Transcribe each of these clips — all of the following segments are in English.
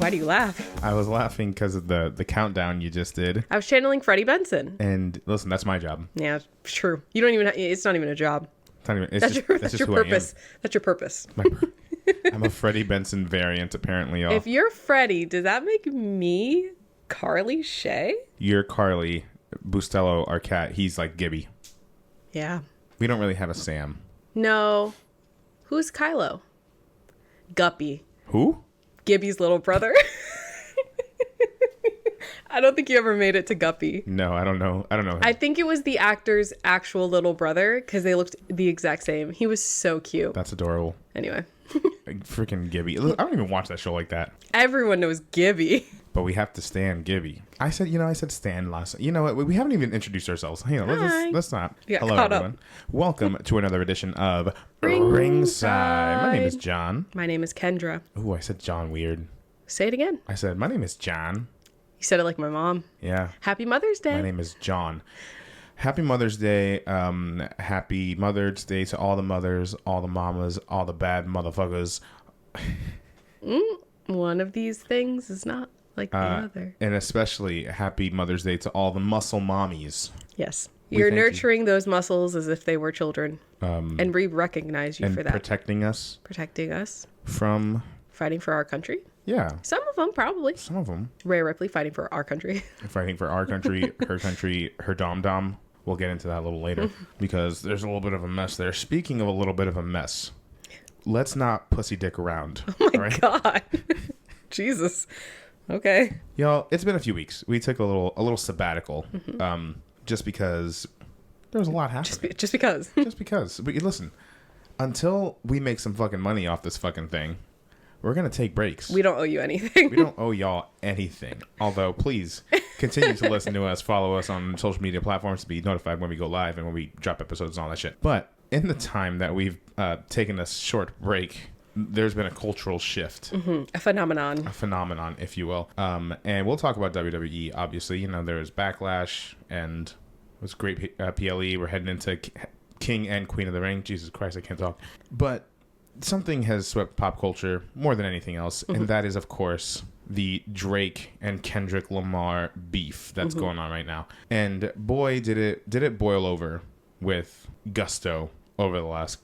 Why do you laugh? I was laughing because of the countdown you just did. I was channeling Freddie Benson. And listen, that's my job. Yeah, true. You don't even. It's not even a job. It's not even, it's That's just, your that's just who purpose. That's your purpose. I'm a Freddie Benson variant, apparently, y'all. If you're Freddie, does that make me Carly Shay? You're Carly. Bustelo, our cat, he's like Gibby. Yeah. We don't really have a Sam. No. Who's Kylo? Guppy. Who? Gibby's little brother. I don't think you ever made it to Guppy. No, I don't know. Him. I think it was the actor's actual little brother because they looked the exact same. He was so cute. That's adorable. Anyway. Freaking Gibby. I don't even watch that show like that. Everyone knows Gibby. But we have to stand Gibby. I said stand last. You know what? We haven't even introduced ourselves. Hang on, let's not. Hello, everyone. Welcome to another edition of Ringside. My name is John. My name is Kendra. Ooh, I said John weird. Say it again. I said, my name is John. You said it like my mom. Yeah. Happy Mother's Day. My name is John. Happy Mother's Day. Happy Mother's Day to all the mothers, all the mamas, all the bad motherfuckers. One of these things is not like the other. And especially happy Mother's Day to all the muscle mommies. Yes. You're nurturing those muscles as if they were children. And we recognize you for that. Protecting us. Protecting us. From? Fighting for our country. Yeah. Some of them, probably. Some of them. Rhea Ripley fighting for our country. Fighting for our country, her dom-dom. We'll get into that a little later because there's a little bit of a mess there. Speaking of a little bit of a mess, let's not pussy dick around. Oh my God. Jesus. Okay. Y'all, it's been a few weeks. We took a little sabbatical, just because there was a lot happening. Just because. Just because. But listen, until we make some fucking money off this fucking thing, we're going to take breaks. We don't owe you anything. We don't owe y'all anything. Although, please continue to listen to us. Follow us on social media platforms to be notified when we go live and when we drop episodes and all that shit. But in the time that we've taken a short break, there's been a cultural shift. A phenomenon. A phenomenon, if you will. And we'll talk about WWE, obviously. You know, there was Backlash and it was great PLE. We're heading into King and Queen of the Ring. Jesus Christ, I can't talk. But something has swept pop culture more than anything else, and that is, of course, the Drake and Kendrick Lamar beef that's going on right now. And boy, did it boil over with gusto over the last...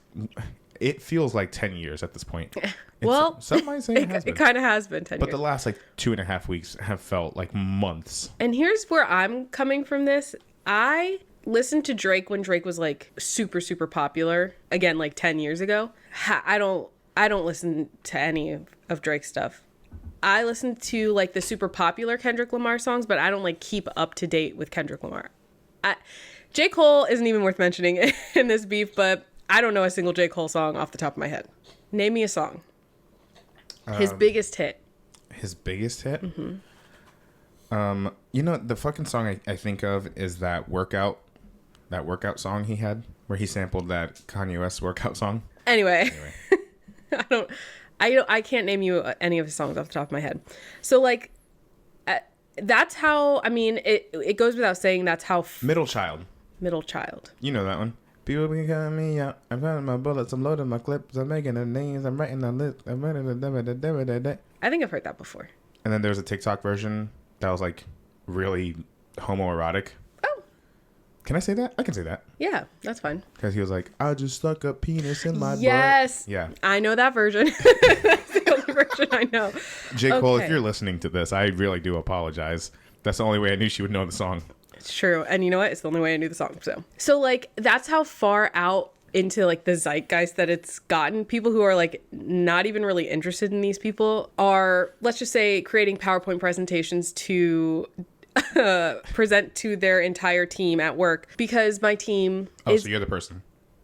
It feels like 10 years at this point. Well, some might say it kind of has been 10 years. But the last 2.5 weeks have felt like months. And here's where I'm coming from this. I listened to Drake when Drake was like super, super popular. Again, like 10 years ago. I don't listen to any of Drake's stuff. I listen to like the super popular Kendrick Lamar songs, but I don't like keep up to date with Kendrick Lamar. J. Cole isn't even worth mentioning in this beef, but I don't know a single J. Cole song off the top of my head. Name me a song. His biggest hit. His biggest hit? You know, the fucking song I think of is that workout song he had, where he sampled that Kanye West workout song. Anyway. I can't name you any of his songs off the top of my head. So like, that's how, I mean, it goes without saying that's how... Middle Child. You know that one. People be calling me out. I'm running my bullets. I'm loading my clips. I'm making the names. I'm writing the list. I'm running the... I think I've heard that before. And then there's a TikTok version that was like really homoerotic. Oh. Can I say that? I can say that. Yeah, that's fine. Because he was like, I just stuck a penis in my butt. Yes. Yeah. I know that version. That's the only version I know. J. Cole, if you're listening to this, I really do apologize. That's the only way I knew she would know the song. It's true. And you know what? It's the only way I knew the song. So like, that's how far out into like the zeitgeist that it's gotten. People who are like not even really interested in these people are, let's just say, creating PowerPoint presentations to present to their entire team at work because my team is... So you're the person.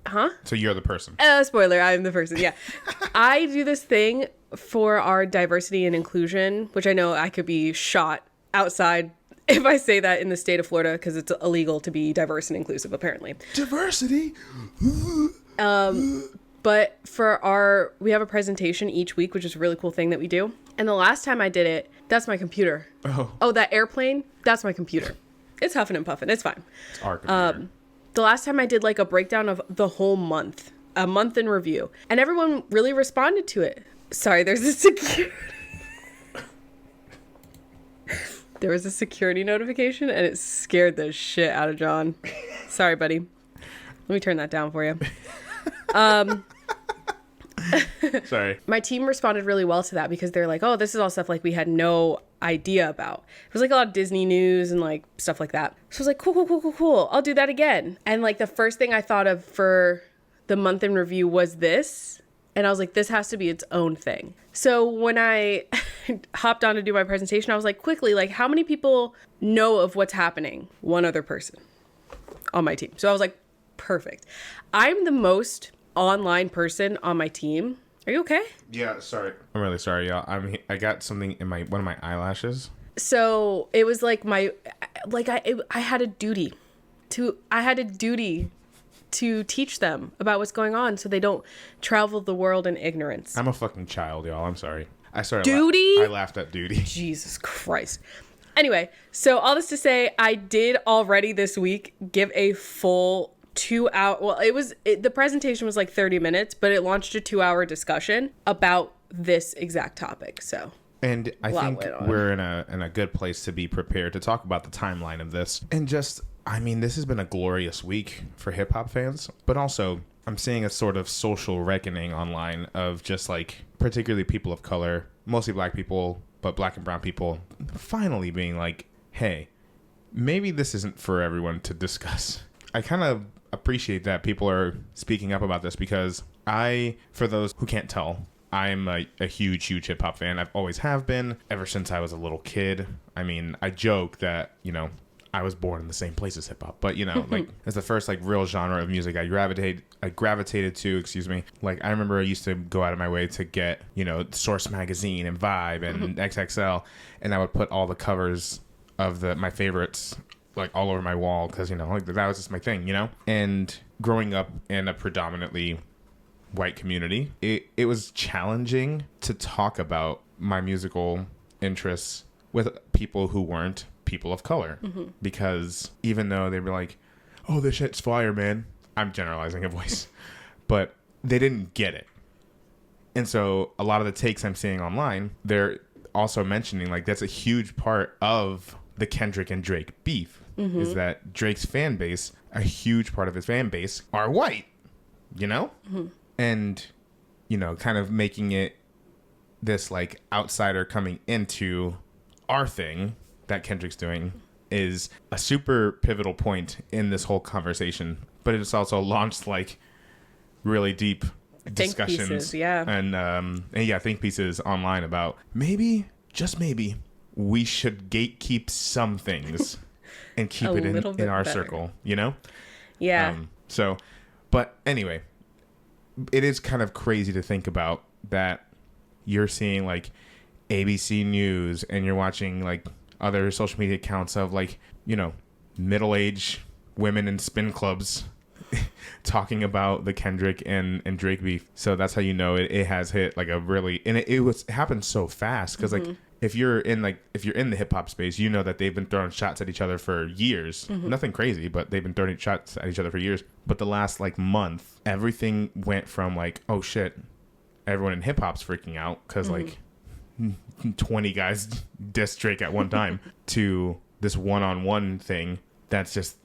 Huh? So you're the person. Spoiler, I'm the person, yeah. I do this thing for our diversity and inclusion, which I know I could be shot outside if I say that in the state of Florida, because it's illegal to be diverse and inclusive, apparently. Diversity? But we have a presentation each week, which is a really cool thing that we do. And the last time I did it, that's my computer. Oh, that airplane? That's my computer. It's huffing and puffing. It's fine. It's our computer. The last time I did like a breakdown of the whole month, a month in review, and everyone really responded to it. Sorry, there's a security. There was a security notification and it scared the shit out of John. Sorry, buddy. Let me turn that down for you. Sorry. My team responded really well to that because they're like, oh, this is all stuff like we had no idea about. It was like a lot of Disney news and like stuff like that. So I was like, cool. I'll do that again. And like the first thing I thought of for the month in review was this. And I was like, this has to be its own thing. So when I hopped on to do my presentation, I was like, quickly, like how many people know of what's happening? One other person on my team. So I was like, perfect. I'm the most online person on my team. Are you okay? Yeah, sorry. I'm really sorry, y'all. I got something in one of my eyelashes. So it was like I had a duty to teach them about what's going on so they don't travel the world in ignorance. I'm a fucking child, y'all. I'm sorry. Duty? I laughed at duty. Jesus Christ. Anyway, so all this to say, I did already this week give a full 2 hour. Well, the presentation was like 30 minutes, but it launched a 2-hour discussion about this exact topic. So, and I think we're in a good place to be prepared to talk about the timeline of this. And just, I mean, this has been a glorious week for hip hop fans, but also I'm seeing a sort of social reckoning online of just like, particularly people of color, mostly black people, but black and brown people finally being like, hey, maybe this isn't for everyone to discuss. I kind of appreciate that people are speaking up about this because for those who can't tell, I'm a huge hip hop fan. I've always have been ever since I was a little kid. I mean, I joke that, I was born in the same place as hip hop, but like it's the first like real genre of music I gravitated to, excuse me. Like I remember I used to go out of my way to get, Source Magazine and Vibe and XXL, and I would put all the covers of my favorites like all over my wall because like that was just my thing, and growing up in a predominantly white community, it was challenging to talk about my musical interests with people who weren't people of color, because even though they were like, oh, this shit's fire, man, I'm generalizing a voice, but they didn't get it. And so a lot of the takes I'm seeing online, they're also mentioning like that's a huge part of the Kendrick and Drake beef, is that Drake's fan base, a huge part of his fan base are white, and, kind of making it this like outsider coming into our thing that Kendrick's doing is a super pivotal point in this whole conversation. But it's also launched like really deep discussions, pieces, yeah. And think pieces online about maybe, just maybe, we should gatekeep some things and keep it in our circle, Yeah. But anyway, it is kind of crazy to think about that you're seeing like ABC News and you're watching like other social media accounts of like, middle-aged women in spin clubs talking about the Kendrick and Drake beef. So that's how it has hit like a really, and it happened so fast because like if you're in the hip hop space, that they've been throwing shots at each other for years. Nothing crazy, but they've been throwing shots at each other for years. But the last like month, everything went from like, oh shit, everyone in hip hop's freaking out because like 20 guys diss Drake at one time to this one-on-one thing that's just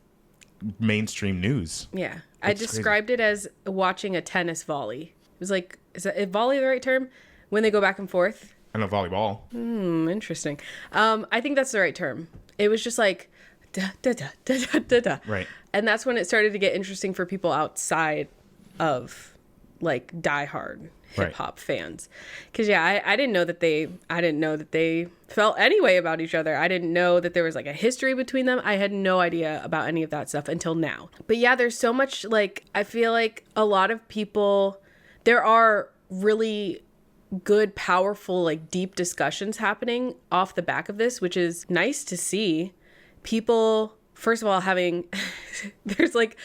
mainstream news. Yeah. I described it as watching a tennis volley. It was like, is volley the right term? When they go back and forth? I know volleyball. Interesting. I think that's the right term. It was just like, da, da, da, da, da, da, da. Right. And that's when it started to get interesting for people outside of like diehard hip hop fans. Cause I didn't know that they felt any way about each other. I didn't know that there was like a history between them. I had no idea about any of that stuff until now. But yeah, there's so much like, I feel like a lot of people, there are really good, powerful, like deep discussions happening off the back of this, which is nice to see. People, first of all, having, there's like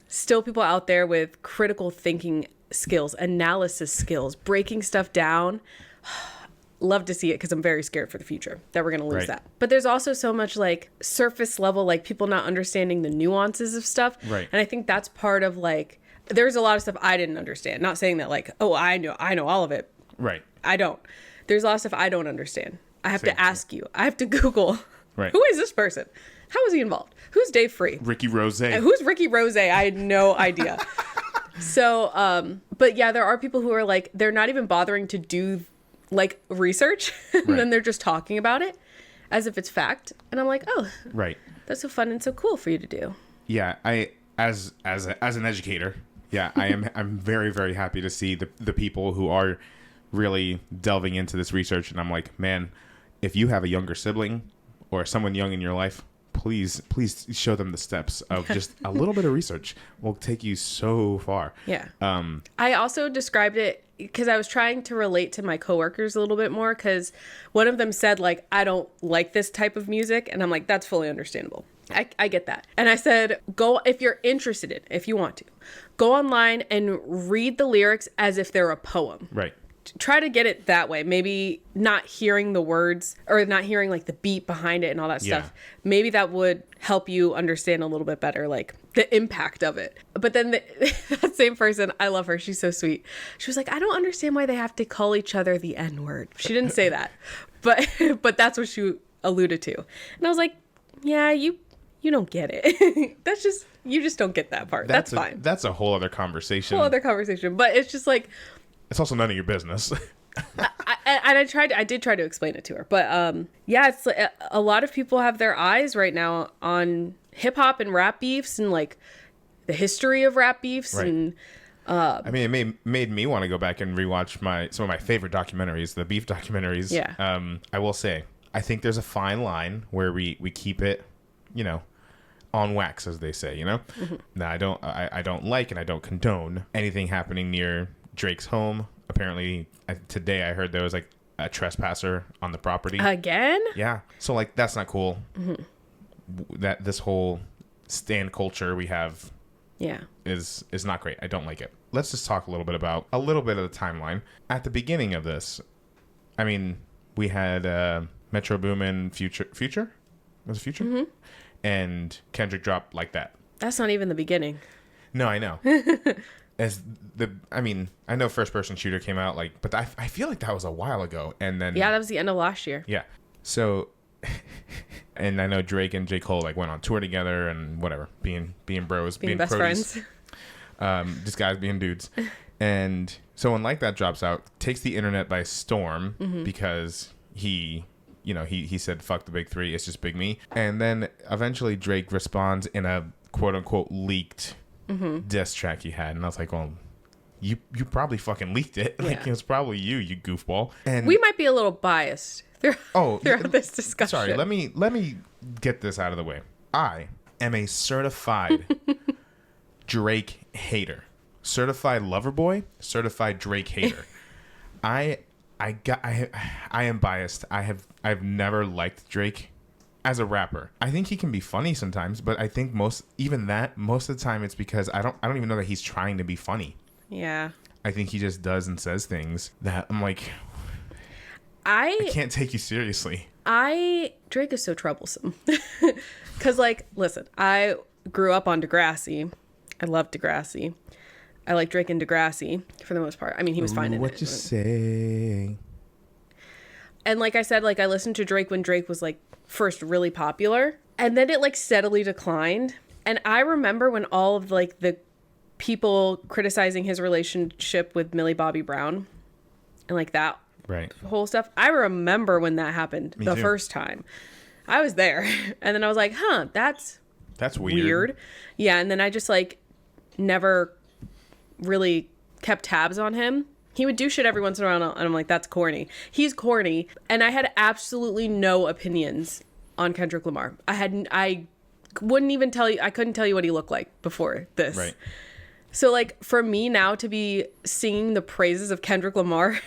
still people out there with critical thinking skills, analysis skills, breaking stuff down. Love to see it because I'm very scared for the future that we're going to lose that. But there's also so much like surface level, like people not understanding the nuances of stuff. Right. And I think that's part of like, there's a lot of stuff I didn't understand. Not saying that like, oh, I know all of it. Right. I don't. There's a lot of stuff I don't understand. I have to ask you. I have to Google. Right. Who is this person? How is he involved? Who's Dave Free? Ricky Rose. Who's Ricky Rose? I had no idea. So, but yeah, there are people who are like, they're not even bothering to do like research, and Right. then they're just talking about it as if it's fact. And I'm like, oh, Right. that's so fun and so cool for you to do. Yeah, as an educator, yeah, I'm very, very happy to see the people who are really delving into this research, and I'm like, man, if you have a younger sibling or someone young in your life, please show them the steps of just a little bit of research will take you so far. Yeah. I also described it because I was trying to relate to my coworkers a little bit more, because one of them said, like, I don't like this type of music. And I'm like, that's fully understandable. I get that. And I said, go, if you're interested in, if you want to, go online and read the lyrics as if they're a poem. Right. Try to get it that way. Maybe not hearing the words or not hearing like the beat behind it and all that stuff. Maybe that would help you understand a little bit better, like the impact of it. But then that same person, I love her. She's so sweet. She was like, I don't understand why they have to call each other the N-word. She didn't say that, but that's what she alluded to. And I was like, yeah, you don't get it. You just don't get that part. That's fine. That's a whole other conversation. But it's just like, it's also none of your business. I did try to explain it to her, but yeah, it's like, a lot of people have their eyes right now on hip hop and rap beefs and like the history of rap beefs. Right. And I mean, it made me want to go back and rewatch some of my favorite documentaries, the beef documentaries. Yeah. I will say, I think there's a fine line where we keep it, on wax, as they say. Mm-hmm. Now, I don't like and I don't condone anything happening near Drake's home. Apparently, today I heard there was like a trespasser on the property. Again? Yeah. So like that's not cool. Mm-hmm. That this whole stand culture we have is not great. I don't like it. Let's just talk a little bit about a little bit of the timeline. At the beginning of this, I mean, we had Metro Boomin, Future? Was it Future? Mm-hmm. And Kendrick dropped Like That. That's not even the beginning. No, I know. I know First Person Shooter came out but I feel like that was a while ago, and then that was the end of last year. Yeah. So, and I know Drake and J. Cole went on tour together and whatever, being bros, being best friends, just guys being dudes, and so when Like That drops out, takes the internet by storm because he said fuck the big three, it's just Big Me, and then eventually Drake responds in a quote unquote leaked diss track he had, and I was like, well, you probably fucking leaked it. Yeah. Like, it was probably you goofball. And we might be a little biased throughout this discussion. Sorry, let me get this out of the way. I am a certified Drake hater, certified lover boy, certified Drake hater. I am biased. I've never liked Drake as a rapper. I think he can be funny sometimes, but I think most of the time it's because I don't even know that he's trying to be funny. Yeah. I think he just does and says things that I'm like, I can't take you seriously. Drake is so troublesome. Cause like, listen, I grew up on Degrassi. I love Degrassi. I like Drake and Degrassi for the most part. I mean, he was fine in it. What you say? And like I said, like I listened to Drake when Drake was like first really popular, and then it like steadily declined. And I remember when all of like the people criticizing his relationship with Millie Bobby Brown and like that whole stuff. I remember when that happened the first time. I was there, and then I was like, huh, that's weird. Yeah. And then I just like never really kept tabs on him. He would do shit every once in a while, and I'm like, that's corny. He's corny. And I had absolutely no opinions on Kendrick Lamar. I couldn't tell you what he looked like before this. Right. So like for me now to be singing the praises of Kendrick Lamar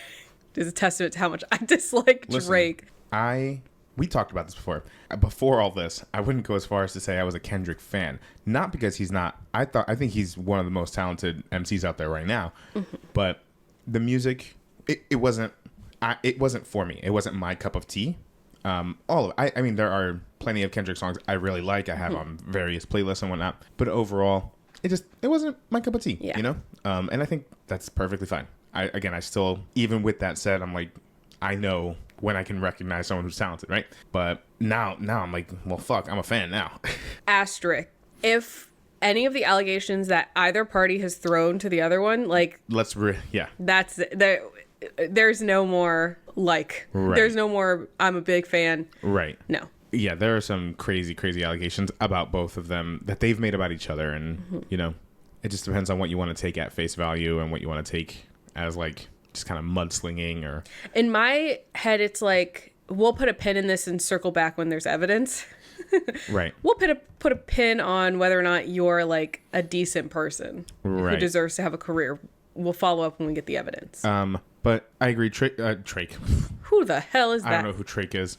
is a testament to how much I dislike Drake. We talked about this before. Before all this, I wouldn't go as far as to say I was a Kendrick fan. Not because he's not. I think he's one of the most talented MCs out there right now. Mm-hmm. But the music, it wasn't for me. It wasn't my cup of tea. All of it. I mean, there are plenty of Kendrick songs I really like. I have on various playlists and whatnot. But overall, it wasn't my cup of tea. Yeah. And I think that's perfectly fine. I still, even with that said, I'm like, I know when I can recognize someone who's talented, right? But now I'm like, well, fuck, I'm a fan now. Asterisk. If any of the allegations that either party has thrown to the other one, like, that's there's no more like, there's no more I'm a big fan. Right. No. Yeah, there are some crazy allegations about both of them that they've made about each other. And, you know, it just depends on what you want to take at face value and what you want to take as, like, just kind of mudslinging or... In my head, it's like, we'll put a pin in this and circle back when there's evidence. Right. We'll put a pin on whether or not you're, like, a decent person who deserves to have a career. We'll follow up when we get the evidence. But I agree. Drake. Who the hell is that? I don't know who Drake is.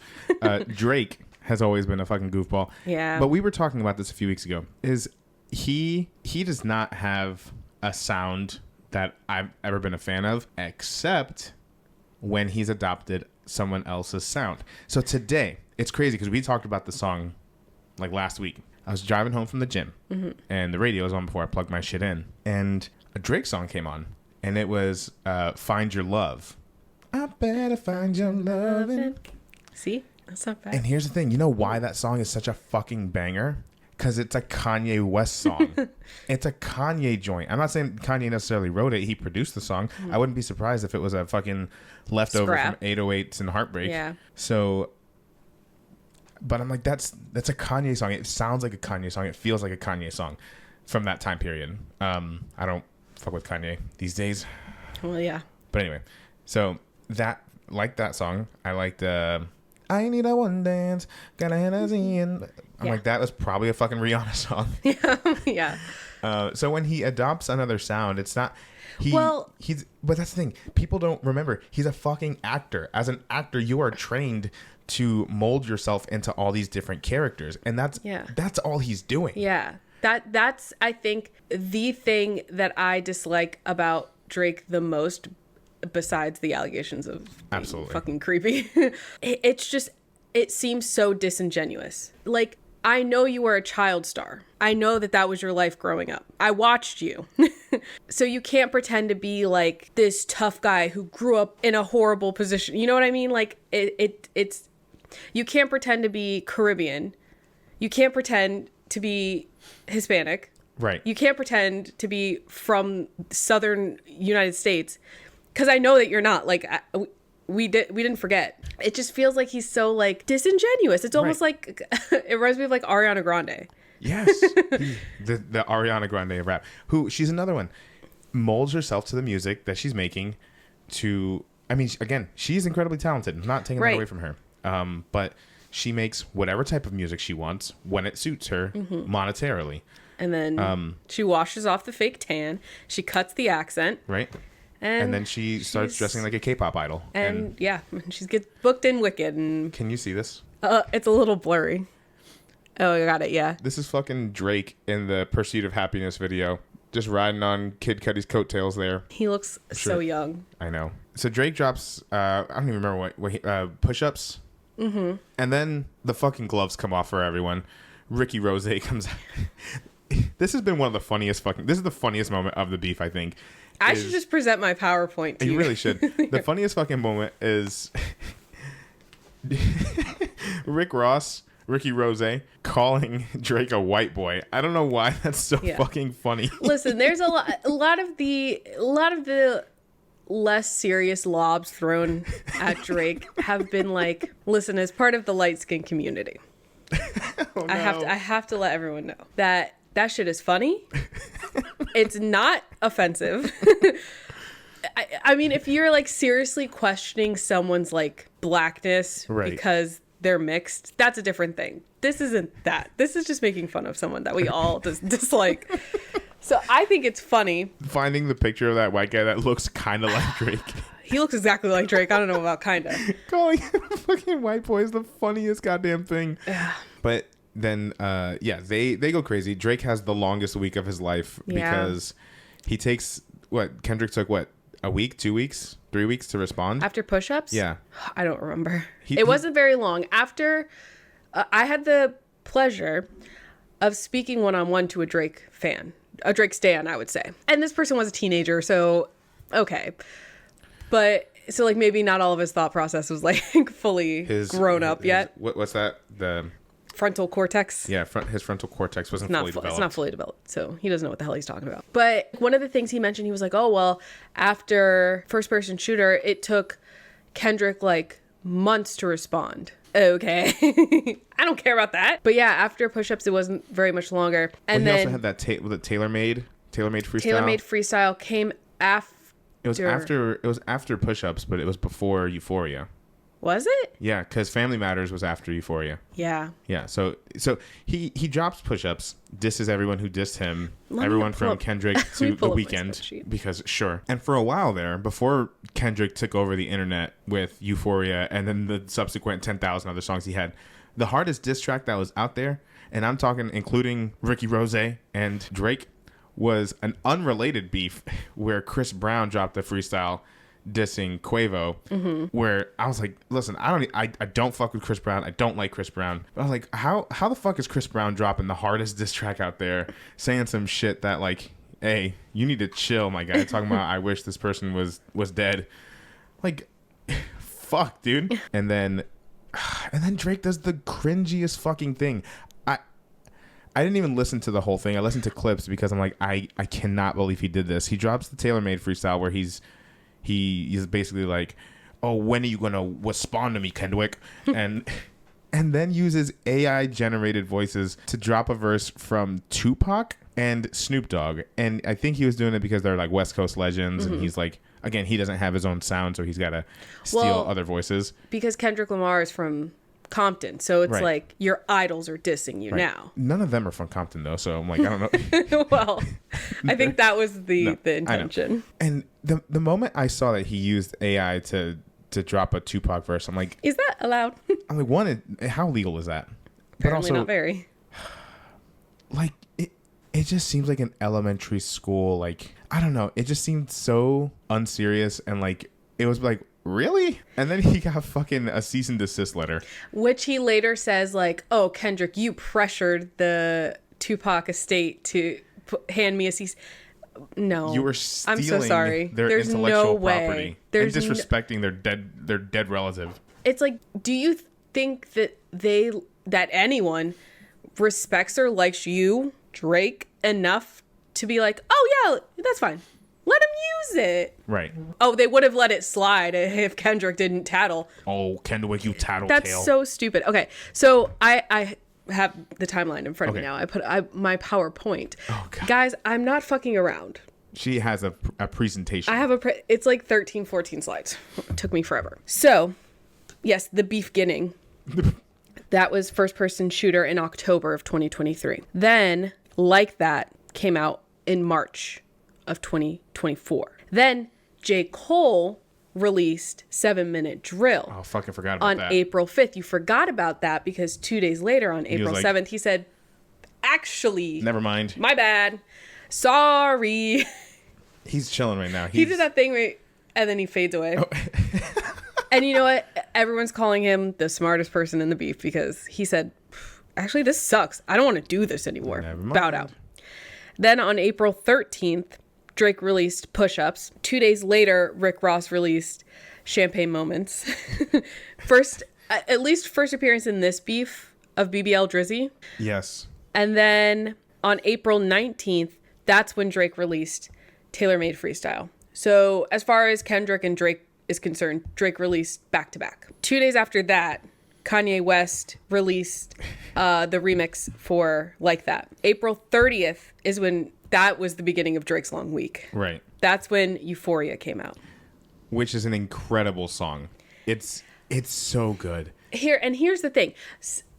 Drake has always been a fucking goofball. Yeah. But we were talking about this a few weeks ago. Is he does not have a sound that I've ever been a fan of, except when he's adopted someone else's sound. So today, it's crazy because we talked about the song like last week. I was driving home from the gym, and the radio was on before I plugged my shit in, and a Drake song came on, and it was "Find Your Love." I better find your loving. See? That's not bad. And here's the thing. You know why that song is such a fucking banger? Because it's a Kanye West song. It's a Kanye joint. I'm not saying Kanye necessarily wrote it. He produced the song. I wouldn't be surprised if it was a fucking leftover Scrap. from 808s and Heartbreak. Yeah. So, but I'm like, that's a Kanye song. It sounds like a Kanye song. It feels like a Kanye song from that time period. I don't fuck with Kanye these days. Well, yeah. But anyway, so that song. I liked I Need a One Dance, Got a Hennessy and I'm like, that was probably a fucking Rihanna song. Yeah. So when he adopts another sound, it's not but that's the thing. People don't remember. He's a fucking actor. As an actor, you are trained to mold yourself into all these different characters. And that's all he's doing. Yeah. That's I think the thing that I dislike about Drake the most, besides the allegations of being fucking creepy. It's just, it seems so disingenuous. Like, I know you were a child star. I know that was your life growing up. I watched you. So you can't pretend to be like this tough guy who grew up in a horrible position. You know what I mean? Like, it's you can't pretend to be Caribbean. You can't pretend to be Hispanic. Right. You can't pretend to be from southern United States, because I know that you're not. Like, we didn't forget. It just feels like he's so, like, disingenuous. It's almost like, it reminds me of, like, Ariana Grande. Yes. the Ariana Grande of rap. Who, she's another one. Molds herself to the music that she's making to, I mean, again, she's incredibly talented. I'm not taking that away from her. But she makes whatever type of music she wants when it suits her monetarily. And then she washes off the fake tan. She cuts the accent. Right. And then she starts dressing like a K-pop idol. And she gets booked in Wicked. And can you see this? It's a little blurry. Oh, I got it, yeah. This is fucking Drake in the Pursuit of Happiness video. Just riding on Kid Cudi's coattails there. He looks so young. I know. So Drake drops, I don't even remember what push-ups. Mm-hmm. And then the fucking gloves come off for everyone. Ricky Rose comes out. This has been one of the funniest this is the funniest moment of the beef, I think. I should just present my PowerPoint to you. You really should. The funniest fucking moment is Ricky Rose calling Drake a white boy. I don't know why that's so fucking funny. Listen, there's a lot of the less serious lobs thrown at Drake have been like, listen, as part of the light skin community, oh, no. I have to let everyone know that shit is funny. It's not offensive. I mean, if you're like seriously questioning someone's like blackness because they're mixed, that's a different thing. This isn't that. This is just making fun of someone that we all dislike. So I think it's funny. Finding the picture of that white guy that looks kind of like Drake. He looks exactly like Drake. I don't know about kind of. Calling him a fucking white boy is the funniest goddamn thing. But then, they go crazy. Drake has the longest week of his life because he takes, Kendrick took, a week, 2 weeks, 3 weeks to respond? After push-ups? Yeah. I don't remember. It wasn't very long. After, I had the pleasure of speaking one-on-one to a Drake fan. A Drake stan, I would say. And this person was a teenager, so, okay. But So like maybe not all of his thought process was like fully grown up yet. What's that? The frontal cortex. Yeah, his frontal cortex wasn't fully developed. It's not fully developed, so he doesn't know what the hell he's talking about. But one of the things he mentioned, he was like, oh, well, after First Person Shooter, it took Kendrick like months to respond. Okay. I don't care about that. But yeah, after Push-Ups, it wasn't very much longer. And he then also had that tailor-made freestyle. Tailor-made freestyle came after. It was after Push-Ups, but it was before Euphoria. Was it? Yeah, because Family Matters was after Euphoria. Yeah. Yeah, so he drops Push-Ups, disses everyone who dissed him, everyone from Kendrick to The Weeknd, because sure. And for a while there, before Kendrick took over the internet with Euphoria and then the subsequent 10,000 other songs he had, the hardest diss track that was out there, and I'm talking including Ricky Rose and Drake, was an unrelated beef where Chris Brown dropped a freestyle dissing Quavo, where I was like, listen, I don't fuck with Chris Brown. I don't like Chris Brown. But I was like, how the fuck is Chris Brown dropping the hardest diss track out there, saying some shit that like, hey, you need to chill, my guy. Talking about I wish this person was dead. Like, fuck, dude. And then Drake does the cringiest fucking thing. I didn't even listen to the whole thing. I listened to clips because I'm like, I cannot believe he did this. He drops the tailor-made freestyle where he is basically like, oh, when are you gonna respond to me, Kendrick? and then uses AI generated voices to drop a verse from Tupac and Snoop Dogg. And I think he was doing it because they're like West Coast legends, and he's like, again, he doesn't have his own sound, so he's got to steal other voices. Because Kendrick Lamar is from Compton, so it's like your idols are dissing you now. None of them are from Compton though, so I'm like, I don't know. Well, I think that was the intention. And the moment I saw that he used AI to drop a Tupac verse, I'm like, is that allowed? I'm like, one, how legal is that? Apparently but also, not very. Like it just seems like an elementary school, like, I don't know, it just seemed so unserious, and like it was like, really? And then he got fucking a cease and desist letter, which he later says like, oh, Kendrick, you pressured the Tupac estate to hand me a cease. No, you were stealing, I'm so sorry, their there's intellectual no property and disrespecting their dead relative. It's like, do you think that anyone respects or likes you, Drake, enough to be like, oh yeah, that's fine, let him use it? Right. Oh, they would have let it slide if Kendrick didn't tattle. Oh, Kendrick, you tattletale. That's so stupid. Okay, so I have the timeline in front of me now. I put my PowerPoint. Oh, God. Guys, I'm not fucking around. She has a presentation. I have it's like 13, 14 slides. It took me forever. So, yes, the beef beginning. That was First Person Shooter in October of 2023. Then, Like That came out in March of 2024. Then J. Cole released 7 Minute Drill. Oh, fucking forgot about that. On April 5th. You forgot about that because 2 days later on April 7th, he said, actually, never mind. My bad. Sorry. He's chilling right now. He did that thing right, and then he fades away. Oh. And you know what? Everyone's calling him the smartest person in the beef because he said, actually, this sucks. I don't want to do this anymore. Bowed out. Then on April 13th, Drake released Push-Ups. 2 days later, Rick Ross released Champagne Moments. First appearance in this beef of BBL Drizzy. Yes. And then on April 19th, that's when Drake released Tailor Made Freestyle. So as far as Kendrick and Drake is concerned, Drake released back-to-back. 2 days after that, Kanye West released the remix for Like That. April 30th is when that was the beginning of Drake's long week. Right. That's when Euphoria came out. Which is an incredible song. It's so good. Here's the thing.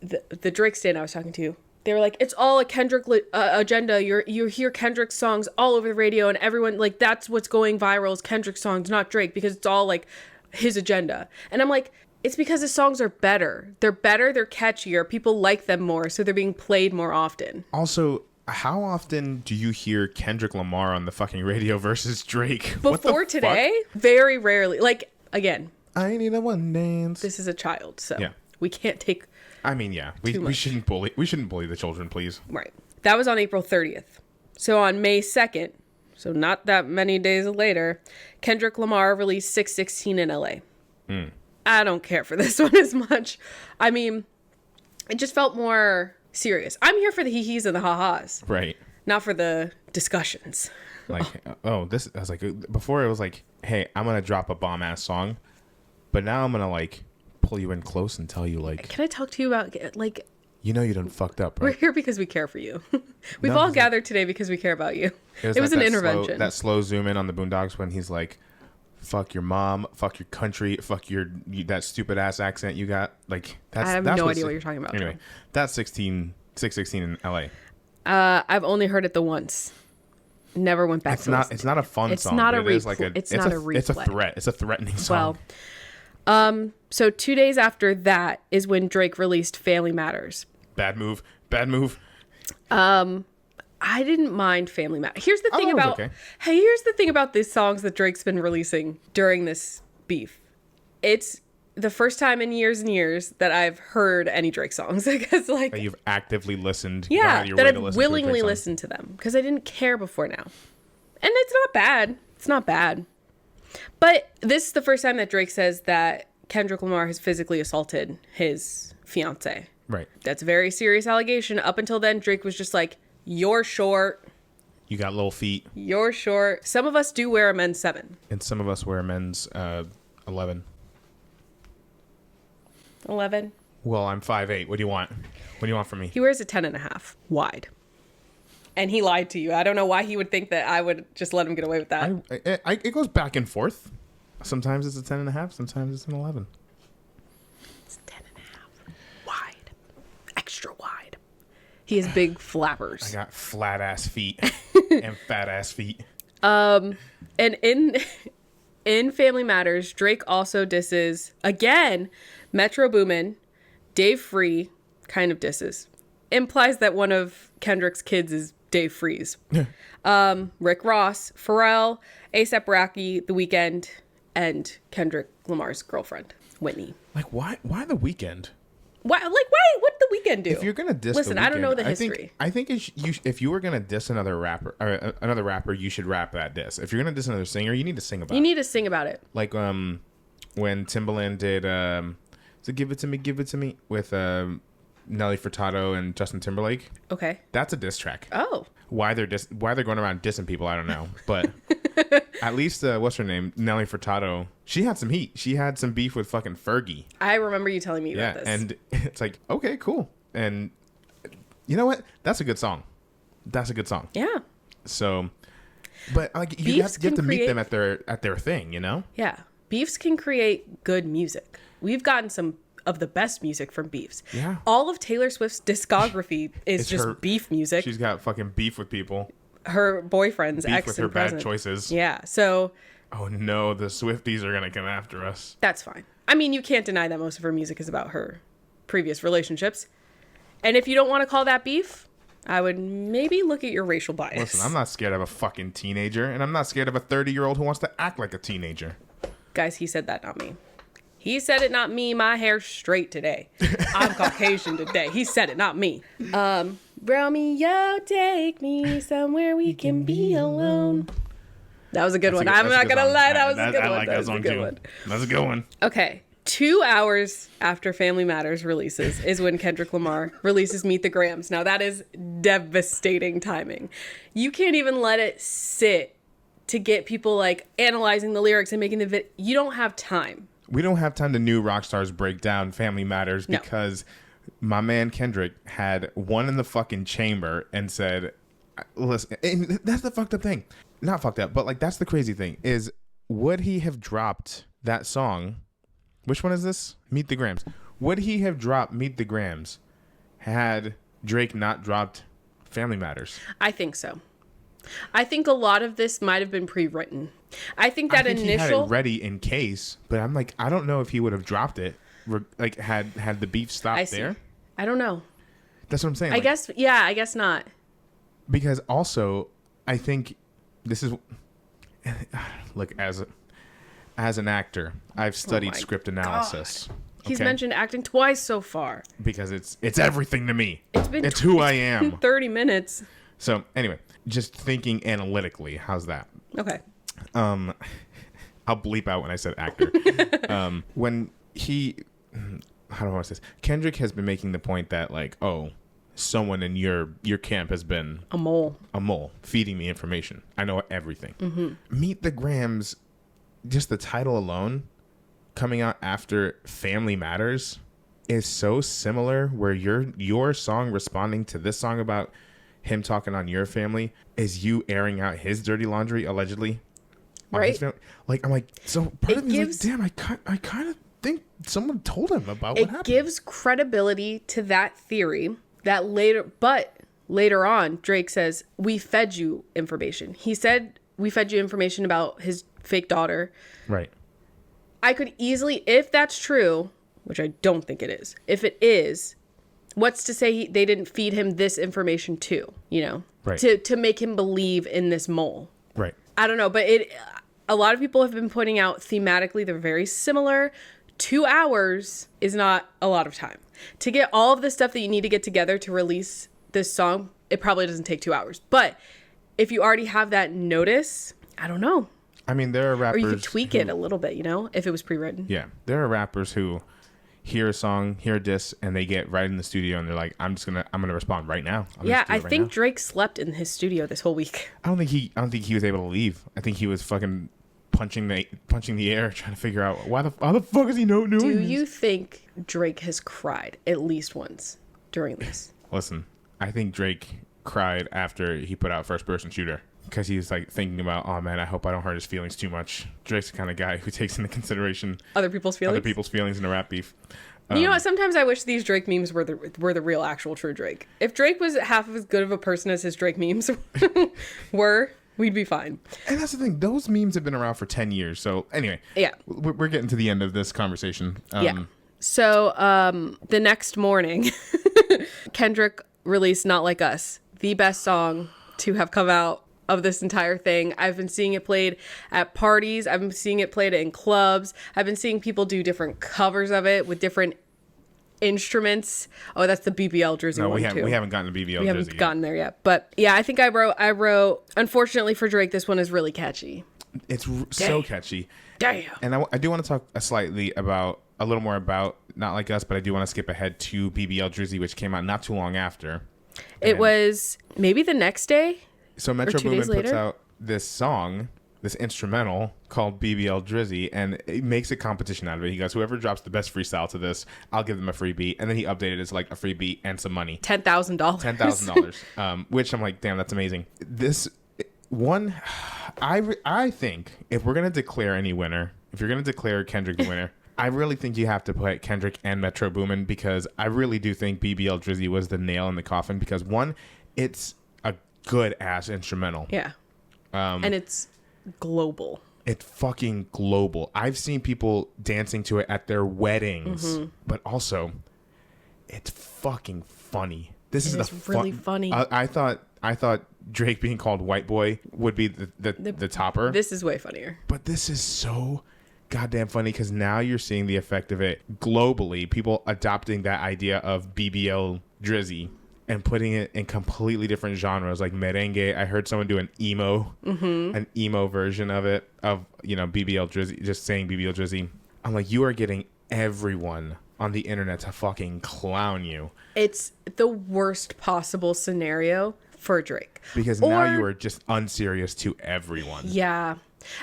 The Drake stand I was talking to, they were like, it's all a Kendrick agenda. You hear Kendrick songs all over the radio and everyone, like, that's what's going viral is Kendrick songs, not Drake, because it's all like his agenda. And I'm like, it's because his songs are better. They're better, they're catchier, people like them more, so they're being played more often. Also, how often do you hear Kendrick Lamar on the fucking radio versus Drake? Before today? Very rarely. Like, again, I need a one dance. This is a child, so yeah. We can't take. I mean, yeah, we shouldn't bully. We shouldn't bully the children, please. Right. That was on April 30th. So on May 2nd, so not that many days later, Kendrick Lamar released 616 in LA. I don't care for this one as much. I mean, it just felt more serious. I'm here for the hee-hees and the ha-has. Right. Not for the discussions. Like, this, I was like, before it was like, hey, I'm going to drop a bomb-ass song, but now I'm going to, like, pull you in close and tell you, like... Can I talk to you about, like... You know you done fucked up, right? We're here because we care for you. We've all gathered today because we care about you. It was like an intervention. That slow zoom in on the Boondocks when he's like, fuck your mom, fuck your country, fuck that stupid ass accent you got. Like, that's... I have no idea what you're talking about. Anyway, John. that's 616 in LA. I've only heard it the once. Never went back to listen. It's not a fun it's song. Not a it's replay. like it's not a replay. It's a threat. It's a threatening song. Well, so 2 days after that is when Drake released Family Matters. Bad move. Bad move. I didn't mind Family Matters. Here's the thing about here's the thing about these songs that Drake's been releasing during this beef. It's the first time in years and years that I've heard any Drake songs. Because like that you've actively listened. Yeah, that I've willingly listened to them because I didn't care before now. And it's not bad. It's not bad. But this is the first time that Drake says that Kendrick Lamar has physically assaulted his fiance. Right. That's a very serious allegation. Up until then, Drake was just like, you're short. You got little feet. You're short. Some of us do wear a men's 7. And some of us wear a men's 11. 11? Well, I'm 5'8". What do you want? What do you want from me? He wears a 10.5 wide. And he lied to you. I don't know why he would think that I would just let him get away with that. It goes back and forth. Sometimes it's a 10.5. Sometimes it's an 11. It's 10.5. Wide. Extra wide. He has big flappers. I got flat ass feet and fat ass feet. And in Family Matters, Drake also disses, again, Metro Boomin, Dave Free, kind of disses. Implies that one of Kendrick's kids is Dave Freeze. Rick Ross, Pharrell, A$AP Rocky, The Weeknd, and Kendrick Lamar's girlfriend, Whitney. Like, why the Weeknd? Why? What did The Weeknd do? If you're gonna diss, listen, I don't know the history. I think if you were gonna diss another rapper, you should rap that diss. If you're gonna diss another singer, you need to sing about it. You need to sing about it. Like when Timbaland did so Give It To Me with Nelly Furtado and Justin Timberlake. Okay. That's a diss track. Oh. Why they're going around dissing people, I don't know. But at least what's her name? Nelly Furtado. She had some heat. She had some beef with fucking Fergie. I remember you telling me about this. And it's like, okay, cool. And you know what? That's a good song. Yeah. So, but like you have to meet them at their thing, you know? Yeah. Beefs can create good music. We've gotten some of the best music from beefs. Yeah. All of Taylor Swift's discography is just beef music. She's got fucking beef with people. Her boyfriend's beef ex with and her present. bad choices. Yeah. So. Oh no, the Swifties are gonna come after us. That's fine. I mean, you can't deny that most of her music is about her previous relationships. And if you don't want to call that beef, I would maybe look at your racial bias. Listen, I'm not scared of a fucking teenager, and I'm not scared of a 30-year-old who wants to act like a teenager. Guys, he said that, not me. He said it, not me. My hair's straight today. I'm Caucasian today. He said it, not me. Romeo, take me somewhere we can be alone. That was a good one. I'm not going to lie. That was a good one. I like that song too. That's a good one. Okay. 2 hours after Family Matters releases is when Kendrick Lamar releases Meet the Grams. Now, that is devastating timing. You can't even let it sit to get people like analyzing the lyrics and making the video. You don't have time. We don't have time to new rock stars break down Family Matters because my man Kendrick had one in the fucking chamber and said, listen, and that's the fucked up thing. Not fucked up, but like that's the crazy thing is, would he have dropped that song? Which one is this? Meet the Grams. Would he have dropped Meet the Grams had Drake not dropped Family Matters? I think so. I think a lot of this might have been pre-written. I think that initial... he had it ready in case, but I'm like, I don't know if he would have dropped it, like had the beef stopped there. I don't know. That's what I'm saying. I guess not. Because also, I think this is... Look, as an actor, I've studied script analysis. God. He's mentioned acting twice so far. Because it's everything to me. It's who I am. 30 minutes. So anyway, just thinking analytically. How's that? Okay. I'll bleep out when I said actor. When he, how do I want to say this? Kendrick has been making the point that like, oh, someone in your camp has been a mole feeding me information. I know everything. Meet the Grams, just the title alone, coming out after Family Matters, is so similar. Where your song responding to this song about him talking on your family is you airing out his dirty laundry allegedly. Right. Like, I'm like, so part of me is like, damn, I kind of think someone told him about what happened. It gives credibility to that theory that later on, Drake says, we fed you information. He said, we fed you information about his fake daughter. Right. I could easily, if that's true, which I don't think it is, if it is, what's to say they didn't feed him this information too, you know, right. to make him believe in this mole. Right. I don't know, but a lot of people have been pointing out thematically they're very similar. 2 hours is not a lot of time. To get all of the stuff that you need to get together to release this song, it probably doesn't take 2 hours. But if you already have that notice, I don't know. I mean, there are rappers... Or you could tweak it a little bit, you know, if it was pre-written. Yeah. There are rappers who hear a song, hear a diss, and they get right in the studio and they're like, I'm gonna respond right now. I think Drake slept in his studio this whole week. I don't think he was able to leave. I think he was fucking punching the air, trying to figure out how the fuck is he doing this? Do you think Drake has cried at least once during this? Listen, I think Drake cried after he put out First Person Shooter because he was like thinking about, oh man, I hope I don't hurt his feelings too much. Drake's the kind of guy who takes into consideration other people's feelings in a rap beef. You know what? Sometimes I wish these Drake memes were the real, actual, true Drake. If Drake was half as good of a person as his Drake memes were, we'd be fine. And that's the thing. Those memes have been around for 10 years. So anyway, yeah, we're getting to the end of this conversation. Yeah. So the next morning, Kendrick released Not Like Us, the best song to have come out of this entire thing. I've been seeing it played at parties. I've been seeing it played in clubs. I've been seeing people do different covers of it with different instruments. Oh, that's the BBL Drizzy one too. We haven't gotten to BBL Drizzy. We haven't gotten there yet. But yeah, I think I wrote, unfortunately for Drake, this one is really catchy. It's so catchy. Damn. And I do want to talk a little more about Not Like Us, but I do want to skip ahead to BBL Drizzy, which came out not too long after. It was maybe the next day. So Metro Boomin puts out this song, this instrumental called BBL Drizzy, and it makes a competition out of it. He goes, whoever drops the best freestyle to this, I'll give them a free beat. And then he updated it to like a free beat and some money. $10,000. $10,000. Which I'm like, damn, that's amazing. This one, I think if we're going to declare any winner, if you're going to declare Kendrick the winner, I really think you have to put Kendrick and Metro Boomin, because I really do think BBL Drizzy was the nail in the coffin, because one, it's a good ass instrumental. Yeah. And it's global. It's fucking global. I've seen people dancing to it at their weddings, but also it's fucking funny. This is really funny. I thought Drake being called white boy would be the topper. This is way funnier. But this is so goddamn funny, because now you're seeing the effect of it globally. People adopting that idea of BBL Drizzy and putting it in completely different genres, like merengue. I heard someone do an emo version of it, of, you know, BBL Drizzy, just saying BBL Drizzy. I'm like, you are getting everyone on the internet to fucking clown you. It's the worst possible scenario for Drake. Because now you are just unserious to everyone. Yeah.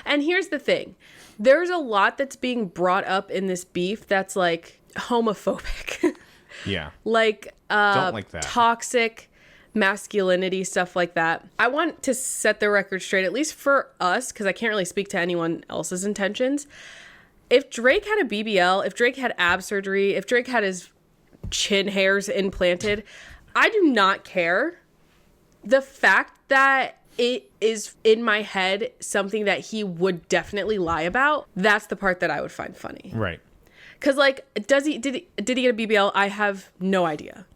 And here's the thing. There's a lot that's being brought up in this beef that's like homophobic. Yeah. Like don't like that. Toxic masculinity, stuff like that. I want to set the record straight, at least for us, because I can't really speak to anyone else's intentions. If Drake had a BBL, if Drake had ab surgery, if Drake had his chin hairs implanted, I do not care. The fact that it is in my head something that he would definitely lie about, that's the part that I would find funny. Right. Because, like, did he get a BBL? I have no idea.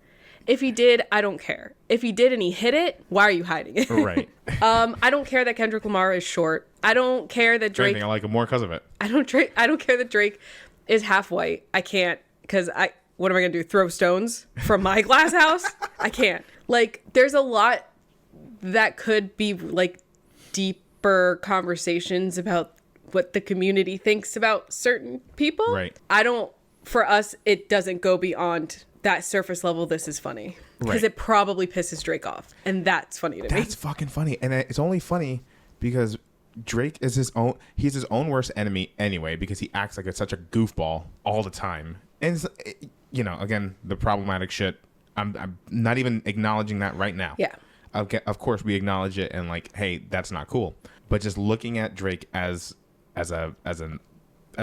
If he did, I don't care. If he did and he hid it, why are you hiding it? Right. I don't care that Kendrick Lamar is short. I don't care that Drake... I like him more because of it. I don't care that Drake is half white. I can't, because what am I going to do? Throw stones from my glass house? I can't. Like, there's a lot that could be like deeper conversations about what the community thinks about certain people. Right. For us, it doesn't go beyond that surface level. This is funny because it probably pisses Drake off, and that's funny to me. That's fucking funny, and it's only funny because Drake is he's his own worst enemy anyway, because he acts like it's such a goofball all the time. And again, the problematic shit, I'm not even acknowledging that right now. Yeah. Of course we acknowledge it and like, hey, that's not cool. But just looking at Drake as a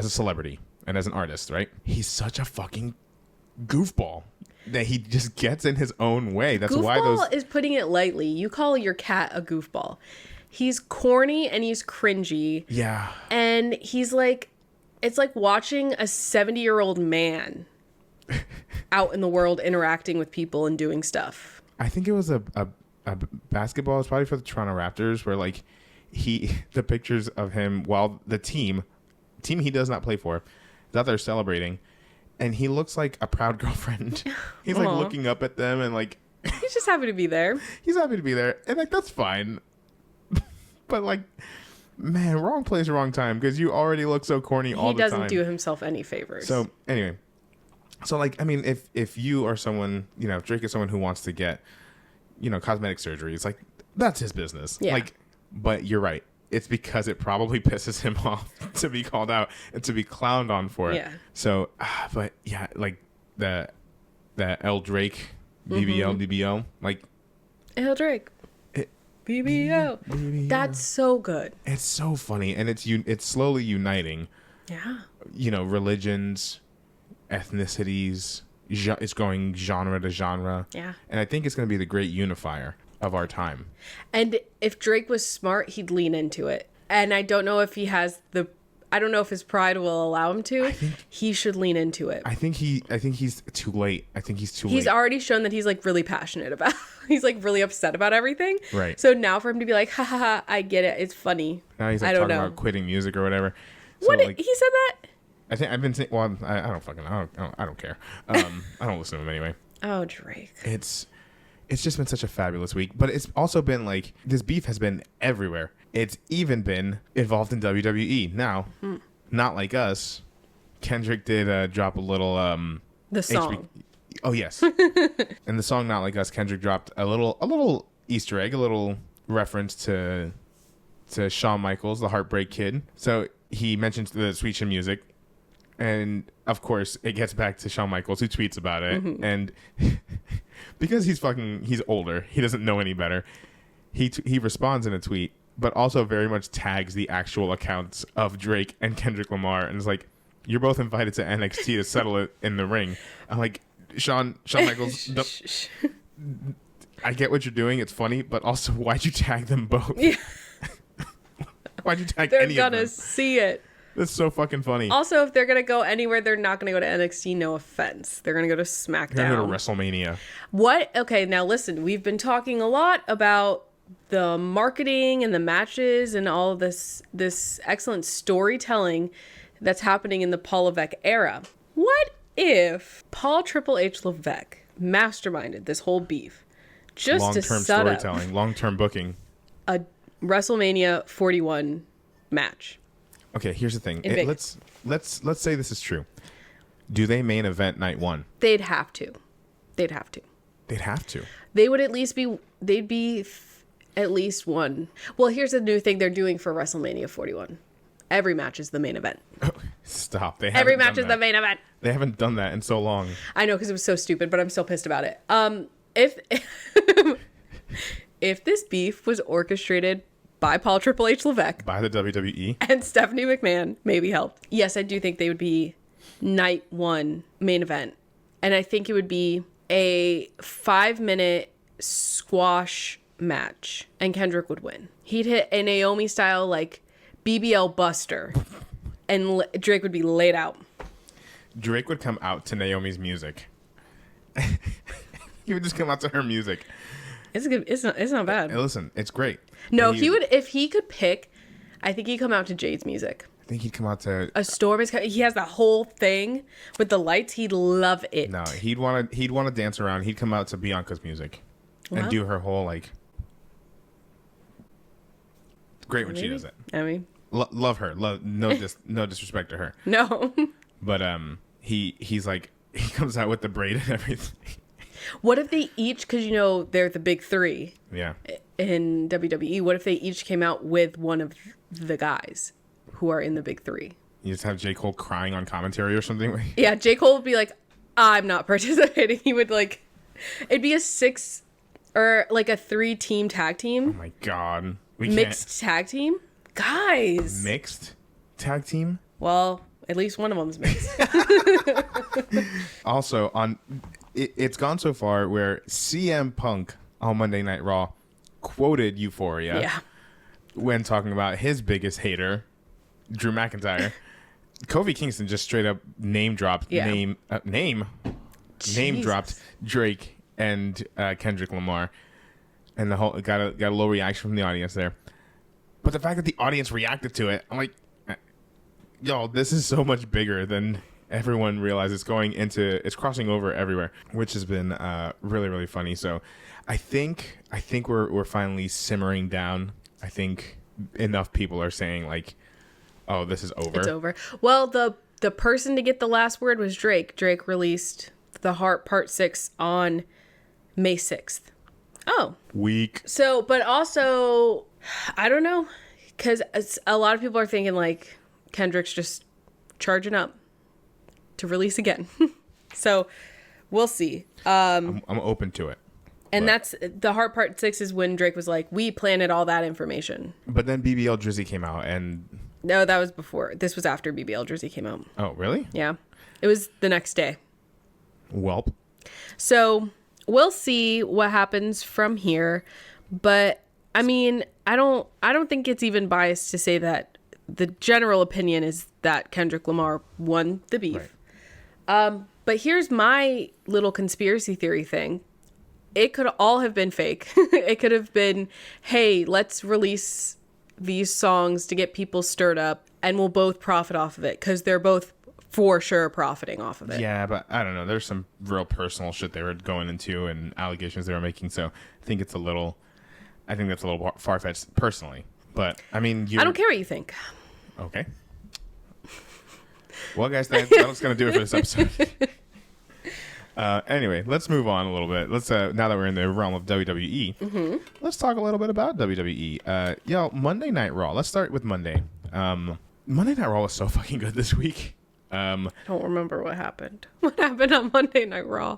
celebrity and as an artist, right? He's such a fucking goofball that he just gets in his own way. That's why Goofball is putting it lightly. You call your cat a goofball. He's corny and he's cringy. Yeah. And he's like, it's like watching a 70-year-old man out in the world interacting with people and doing stuff. I think it was a basketball. It was probably for the Toronto Raptors, where like the pictures of him while the team he does not play for is out there celebrating, and he looks like a proud girlfriend. He's like looking up at them and like he's just happy to be there. He's happy to be there, and like that's fine. But like, man, wrong place, wrong time, because you already look so corny all the time. He doesn't do himself any favors. So anyway, like, I mean, if you are someone, if Drake is someone who wants to get, cosmetic surgery, it's like, that's his business. Yeah. Like, but you're right. It's because it probably pisses him off to be called out and to be clowned on for it. Yeah. So, but yeah, like the L Drake, BBL, DBO, like. L Drake. BBO. That's so good. It's so funny, and it's slowly uniting. Yeah. Religions, ethnicities. It's going genre to genre. Yeah. And I think it's going to be the great unifier of our time. And if Drake was smart, he'd lean into it. And I don't know if he has I don't know if his pride will allow him to. He should lean into it. I think he's too late. He's already shown that he's like really passionate about. He's like really upset about everything. Right. So now for him to be like, ha ha ha, I get it. It's funny. Now he's like talking about quitting music or whatever. So, what? He said that? I think I've been saying. Well, I don't fucking. I don't care. I don't listen to him anyway. Oh, Drake. It's just been such a fabulous week, but it's also been like this beef has been everywhere. It's even been involved in WWE. Now, not like us. Kendrick did drop a little the song. Oh yes. And the song Not Like Us, Kendrick dropped a little Easter egg, a little reference to Shawn Michaels, the Heartbreak Kid. So he mentions the Sweet Chin Music, and of course it gets back to Shawn Michaels, who tweets about it. Mm-hmm. And because he's older, he doesn't know any better. He responds in a tweet, but also very much tags the actual accounts of Drake and Kendrick Lamar, and is like, "You're both invited to NXT to settle it in the ring." I'm like, Shawn Michaels, I get what you're doing. It's funny, but also, why'd you tag them both? Yeah. Why'd you tag any of them? They're gonna see it. That's so fucking funny. Also, if they're gonna go anywhere, they're not gonna go to NXT. No offense. They're gonna go to SmackDown. They're gonna go to WrestleMania. What? Okay, now listen. We've been talking a lot about the marketing and the matches and all of this excellent storytelling that's happening in the Paul Levesque era. What if Paul Triple H Levesque masterminded this whole beef just long-term to set storytelling, long-term booking, a WrestleMania 41 match? Okay, here's the thing. Let's say this is true. Do they main event night one? They'd have to. They'd have to. They would at least be. They'd be at least one. Well, here's a new thing they're doing for WrestleMania 41. Every match is the main event. Stop. Every match is the main event. They haven't done that in so long. I know, because it was so stupid, but I'm still pissed about it. If this beef was orchestrated by Paul Triple H Levesque, by the WWE, and Stephanie McMahon maybe helped, yes, I do think they would be night one main event. And I think it would be a 5-minute squash match, and Kendrick would win. He'd hit a Naomi style like BBL Buster, and Drake would be laid out. Drake would come out to Naomi's music. He would just come out to her music. It's good. It's not bad. Hey, listen, it's great. No, he would, if he could pick. I think he'd come out to Jade's music. I think he'd come out to A Storm is coming. He has the whole thing with the lights. He'd love it. No, he'd want to dance around. He'd come out to Bianca's music and do her whole like Great when she does it. I mean, Love her. No disrespect to her. no. But he's like, he comes out with the braid and everything. What if they each, because you know they're the big three. Yeah. In WWE, what if they each came out with one of the guys who are in the big three? You just have J. Cole crying on commentary or something. Yeah, J. Cole would be like, I'm not participating. He would like, it'd be a 3-team tag team. Oh my God. Mixed tag team? Guys. Mixed tag team? Well, at least one of them's mixed. Also, it's gone so far where CM Punk on Monday Night Raw quoted Euphoria when talking about his biggest hater, Drew McIntyre. Kofi Kingston just straight up name dropped Drake and Kendrick Lamar, and the whole got a little reaction from the audience there. But the fact that the audience reacted to it, I'm like, yo, this is so much bigger than everyone realizes. It's crossing over everywhere, which has been really, really funny. So I think we're finally simmering down. I think enough people are saying like, oh, this is over. It's over. Well, the person to get the last word was Drake. Drake released The Heart Part 6 on May 6th. Oh. Weak. So, but also, I don't know, because a lot of people are thinking like Kendrick's just charging up to release again. So we'll see. I'm open to it. And that's The Heart Part 6 is when Drake was like, we planted all that information. But then BBL Drizzy came out and... No, that was before. This was after BBL Drizzy came out. Oh, really? Yeah. It was the next day. Welp. So we'll see what happens from here. But I mean, I don't think it's even biased to say that the general opinion is that Kendrick Lamar won the beef. Right. But here's my little conspiracy theory thing. It could all have been fake. It could have been, hey, let's release these songs to get people stirred up and we'll both profit off of it because they're both for sure profiting off of it. Yeah, but I don't know. There's some real personal shit they were going into and allegations they were making. So I think that's a little far-fetched personally. But I mean, I don't care what you think. Okay. Well, guys, that's going to do it for this episode. Anyway, let's move on a little bit. Let's now that we're in the realm of WWE, let's talk a little bit about WWE. Monday Night Raw. Let's start with Monday. Monday Night Raw was so fucking good this week. I don't remember what happened. What happened on Monday Night Raw?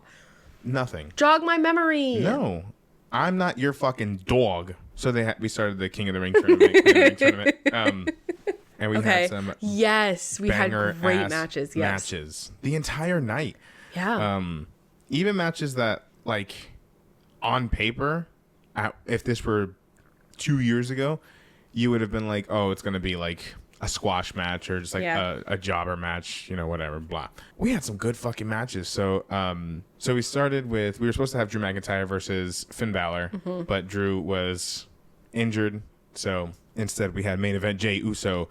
Nothing. Jog my memory. No, I'm not your fucking dog. So we started the King of the Ring tournament. And we had some we had great matches. Yes, matches the entire night. Yeah. Even matches that, like, on paper, if this were 2 years ago, you would have been like, oh, it's going to be like a squash match or just like a jobber match, whatever, blah. We had some good fucking matches. So we started with, we were supposed to have Drew McIntyre versus Finn Balor, but Drew was injured. So instead we had main event Jey Uso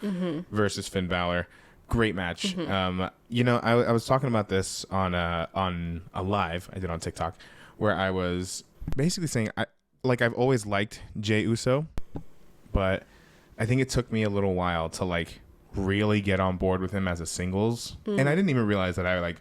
versus Finn Balor. Great match. I was talking about this on a live I did on TikTok where I was basically saying I've always liked Jey Uso, but I think it took me a little while to like really get on board with him as a singles, and I didn't even realize that I like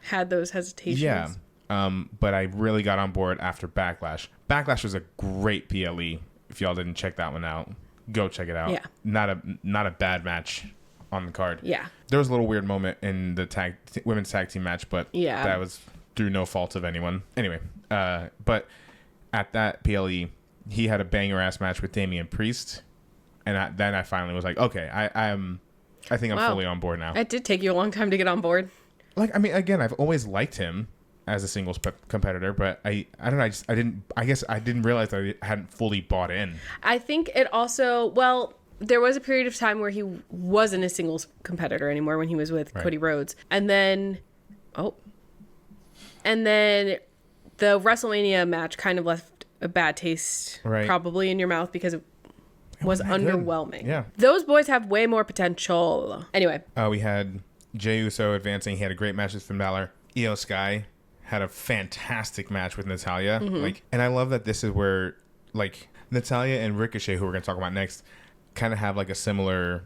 had those hesitations. Yeah, but I really got on board after Backlash. Backlash was a great PLE. If y'all didn't check that one out, go check it out. Yeah, not a bad match on the card. Yeah, there was a little weird moment in the women's tag team match, but that was through no fault of anyone. Anyway, but at that PLE, he had a banger ass match with Damian Priest, and then I finally was like, okay, I think I'm fully on board now. It did take you a long time to get on board. Like, I mean, again, I've always liked him as a singles competitor, but I don't know, I guess I didn't realize that I hadn't fully bought in. I think it also, there was a period of time where he wasn't a singles competitor anymore when he was with Cody Rhodes. And then the WrestleMania match kind of left a bad taste probably in your mouth because it was underwhelming. Good. Yeah. Those boys have way more potential. Anyway. We had Jey Uso advancing. He had a great match with Finn Balor. Io Sky had a fantastic match with Natalya. And I love that this is where, like, Natalya and Ricochet, who we're going to talk about next, kind of have like a similar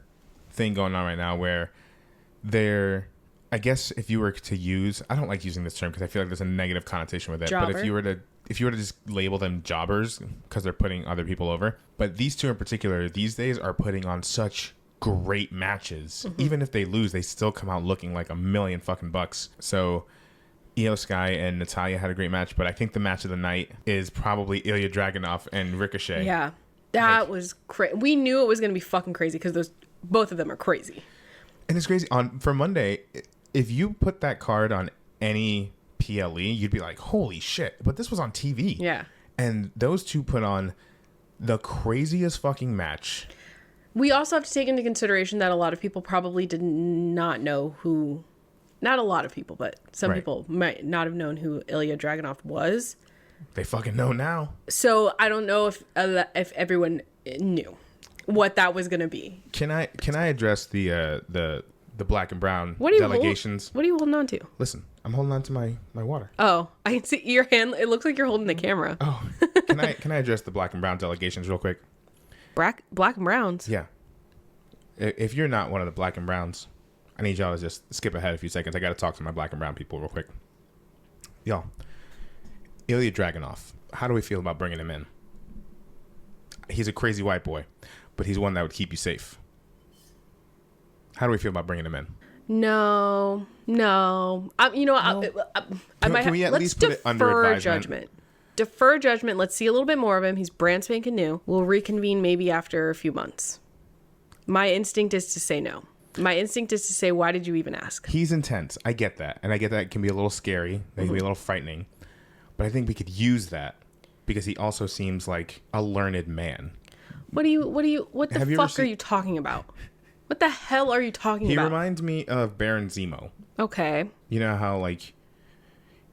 thing going on right now where they're, I guess if you were to use, I don't like using this term because I feel like there's a negative connotation with it. Jobber. But if you were to just label them jobbers because they're putting other people over. But these two in particular these days are putting on such great matches. Even if they lose, they still come out looking like $1,000,000 So Io Sky and Natalya had a great match, but I think the match of the night is probably Ilya Dragunov and Ricochet. Yeah. That was crazy. We knew it was going to be fucking crazy because both of them are crazy. And it's crazy. For Monday, if you put that card on any PLE, you'd be like, holy shit. But this was on TV. Yeah. And those two put on the craziest fucking match. We also have to take into consideration that a lot of people probably did not know who, not a lot of people, but some people might not have known who Ilya Dragunov was. They fucking know now. So I don't know if everyone knew what that was going to be. Can I address the black and brown delegations? What are you holding on to? Listen, I'm holding on to my water. Oh, I can see your hand. It looks like you're holding the camera. Oh, can I address the black and brown delegations real quick? Black and browns. Yeah. If you're not one of the black and browns, I need y'all to just skip ahead a few seconds. I got to talk to my black and brown people real quick. Y'all, Ilya Dragunov, how do we feel about bringing him in? He's a crazy white boy, but he's one that would keep you safe. How do we feel about bringing him in? No. Can we at least put it under advisement? Defer judgment. Let's see a little bit more of him. He's brand spanking new. We'll reconvene maybe after a few months. My instinct is to say no. My instinct is to say, why did you even ask? He's intense. I get that. And I get that it can be a little scary. That can be a little frightening. But I think we could use that because he also seems like a learned man. What the fuck are you talking about? What the hell are you talking about? He reminds me of Baron Zemo. Okay. You know how like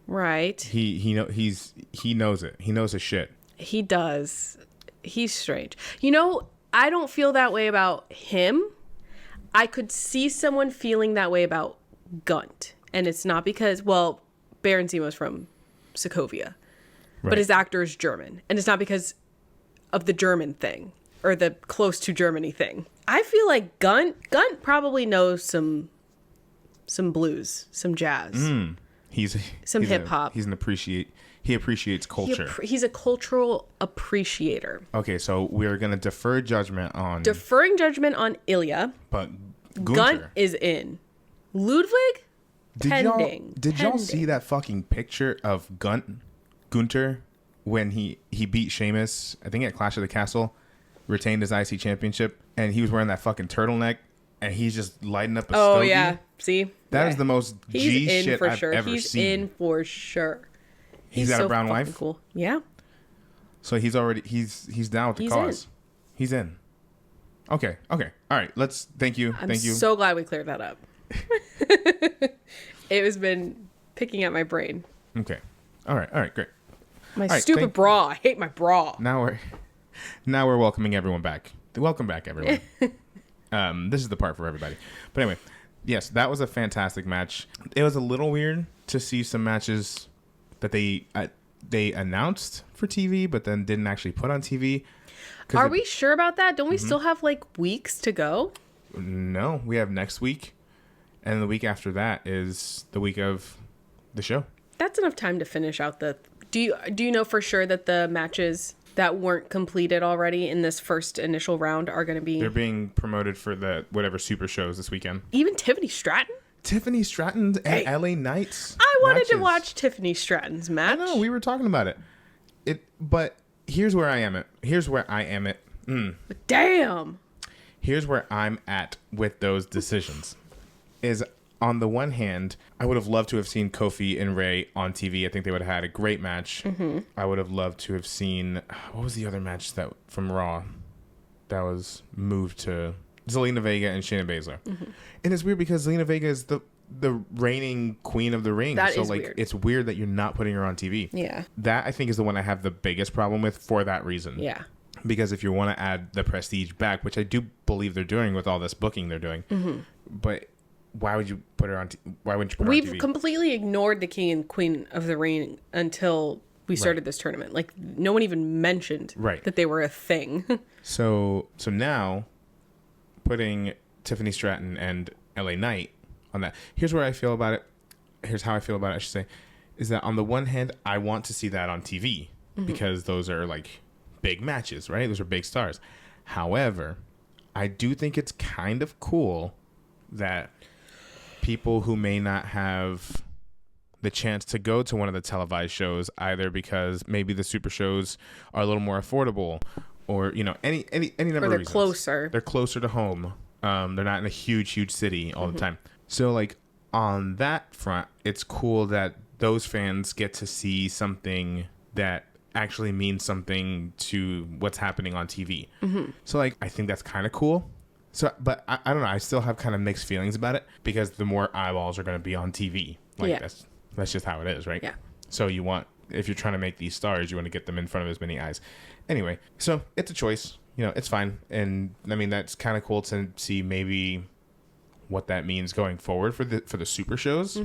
right. He knows it. He knows his shit. He does. He's strange. I don't feel that way about him. I could see someone feeling that way about Gunt. And it's not because, Baron Zemo's from Sokovia. Right. But his actor is German. And it's not because of the German thing. Or the close to Germany thing. I feel like Gunt probably knows some blues, some jazz. He's hip hop. He appreciates culture. He's a cultural appreciator. Okay, so we're gonna defer judgment on Ilya. But Gunt is in. Ludwig pending. Did y'all see that fucking picture of Gunter when he beat Sheamus? I think at Clash of the Castle. Retained his IC championship, and he was wearing that fucking turtleneck, and he's just lighting up a stogie. Oh, yeah. See? That is the most G shit I've ever seen. He's in for sure. He's got a brown wife? Cool. Yeah. So he's down with the cause. He's in. Okay. All right. Thank you. I'm so glad we cleared that up. It has been picking at my brain. Okay. All right. Great. My stupid bra. I hate my bra. Now we're welcoming everyone back. Welcome back, everyone. This is the part for everybody. But anyway, yes, that was a fantastic match. It was a little weird to see some matches that they announced for TV, but then didn't actually put on TV. Are we sure about that? Don't we still have weeks to go? No, we have next week, and the week after that is the week of the show. That's enough time to finish out the. Do you know for sure that the matches that weren't completed already in this first initial round are going to be... They're being promoted for the whatever super shows this weekend. Even Tiffany Stratton and LA Knights. I wanted to watch Tiffany Stratton's match. I know, we were talking about it. But here's where I am at. Damn. Here's where I'm at with those decisions. Is on the one hand, I would have loved to have seen Kofi and Ray on TV. I think they would have had a great match. Mm-hmm. I would have loved to have seen... What was the other match from Raw that was moved to Zelina Vega and Shayna Baszler? Mm-hmm. And it's weird because Zelina Vega is the reigning queen of the ring. That is weird. It's weird that you're not putting her on TV. Yeah. That, I think, is the one I have the biggest problem with for that reason. Yeah. Because if you want to add the prestige back, which I do believe they're doing with all this booking they're doing, but... Why would you put her on? Why wouldn't you put her on TV? We've completely ignored the king and queen of the ring until we started this tournament. No one even mentioned that they were a thing. So now putting Tiffany Stratton and LA Knight on that. Here's where I feel about it. Here's how I feel about it, I should say, is that on the one hand, I want to see that on TV because those are like big matches, right? Those are big stars. However, I do think it's kind of cool that people who may not have the chance to go to one of the televised shows, either because maybe the super shows are a little more affordable, or any number of reasons. Closer. They're closer to home. They're not in a huge city all the time. So like on that front, it's cool that those fans get to see something that actually means something to what's happening on TV. So like I think that's kind of cool. So, but I don't know. I still have kind of mixed feelings about it because the more eyeballs are going to be on TV. Like that's just how it is, right? Yeah. So if you're trying to make these stars, you want to get them in front of as many eyes. Anyway, so it's a choice. It's fine. And I mean, that's kind of cool to see maybe what that means going forward for the super shows.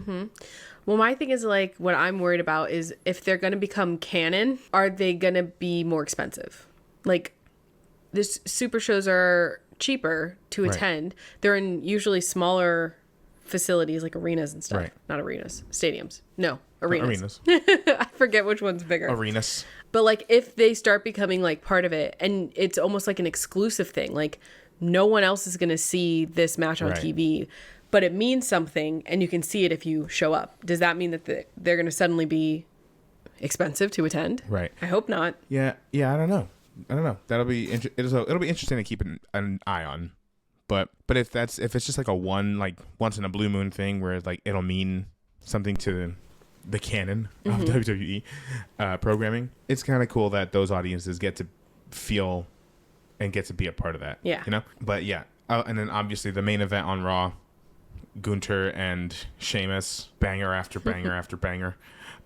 Well, my thing is like what I'm worried about is if they're going to become canon, are they going to be more expensive? Like this super shows are cheaper to attend. They're in usually smaller facilities like arenas and stuff. Not arenas, stadiums. No, arenas. I forget which one's bigger. Arenas. But like if they start becoming like part of it and it's almost like an exclusive thing, like no one else is going to see this match on TV, but it means something and you can see it if you show up. Does that mean that they're going to suddenly be expensive to attend? Right. I hope not. Yeah. I don't know. That'll be it'll be interesting to keep an eye on. But if it's just like a once in a blue moon thing where like it'll mean something to the canon of WWE programming, it's kind of cool that those audiences get to feel and get to be a part of that. Yeah. But yeah. And then obviously the main event on Raw, Gunther and Sheamus, banger after banger after banger.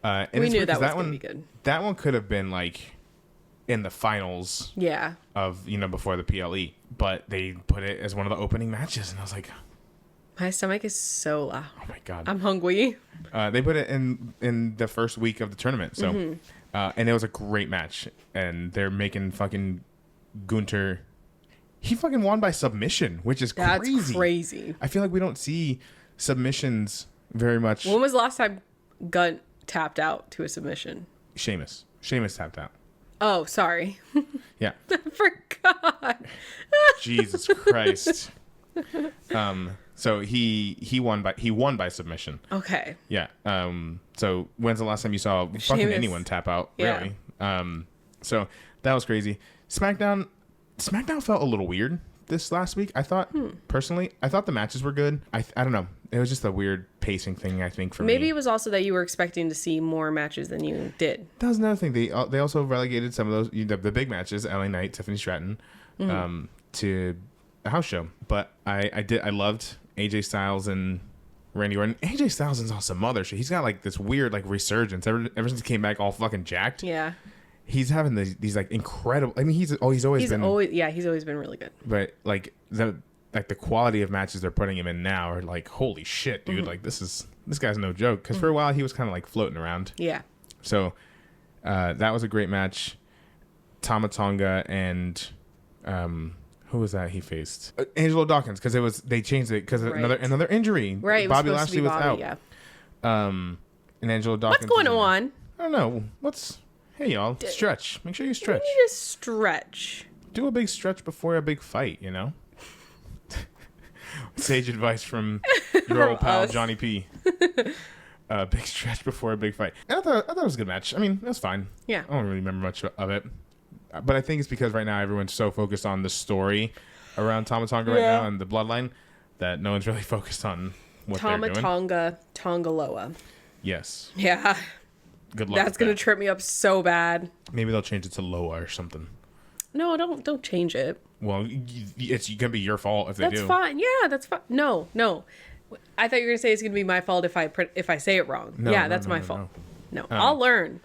And we knew that was going to be good. That one could have been like in the finals of before the PLE, but they put it as one of the opening matches, and I was like, my stomach is so loud. Oh my god, I'm hungry. They put it in the first week of the tournament, so and it was a great match, and they're making fucking Gunther, he fucking won by submission, which is crazy. That's crazy. I feel like we don't see submissions very much. When was the last time Gunt tapped out to a submission? Sheamus tapped out. Oh, sorry. Yeah. I forgot. Jesus Christ. So he won by submission. Okay. Yeah. So when's the last time you saw fucking anyone tap out? Yeah. Really? So that was crazy. SmackDown felt a little weird this last week. I thought personally, I thought the matches were good. I don't know. It was just a weird pacing thing, I think, for me. Maybe it was also that you were expecting to see more matches than you did. That was another thing. They also relegated some of those the big matches, LA Knight, Tiffany Stratton, to a house show. But I loved AJ Styles and Randy Orton. AJ Styles is on some other shit. He's got like this weird like resurgence ever since he came back all fucking jacked. Yeah. He's having these like incredible. I mean, he's always been really good. But like the quality of matches they're putting him in now are like, holy shit, dude! Like this guy's no joke. Because for a while he was kind of like floating around. Yeah. So that was a great match. Tama Tonga and who was that he faced? Angelo Dawkins, because they changed it because another injury. Right. Bobby Lashley was out. Yeah. And Angelo Dawkins. What's going on? I don't know. Hey y'all, stretch. Make sure you stretch. You just stretch. Do a big stretch before a big fight, Sage advice from your old pal Johnny P. Big stretch before a big fight. And I thought it was a good match. I mean, it was fine. Yeah. I don't really remember much of it. But I think it's because right now everyone's so focused on the story around Tama Tonga right now and the bloodline that no one's really focused on what they're doing. Tama Tonga Loa. Yes. Yeah. Good luck. That's gonna trip me up so bad. Maybe they'll change it to Loa or something. No, don't change it. Well, it's gonna be your fault if they do. That's fine. Yeah, that's fine. No. I thought you were gonna say it's gonna be my fault if I say it wrong. No, that's my fault. No, I'll learn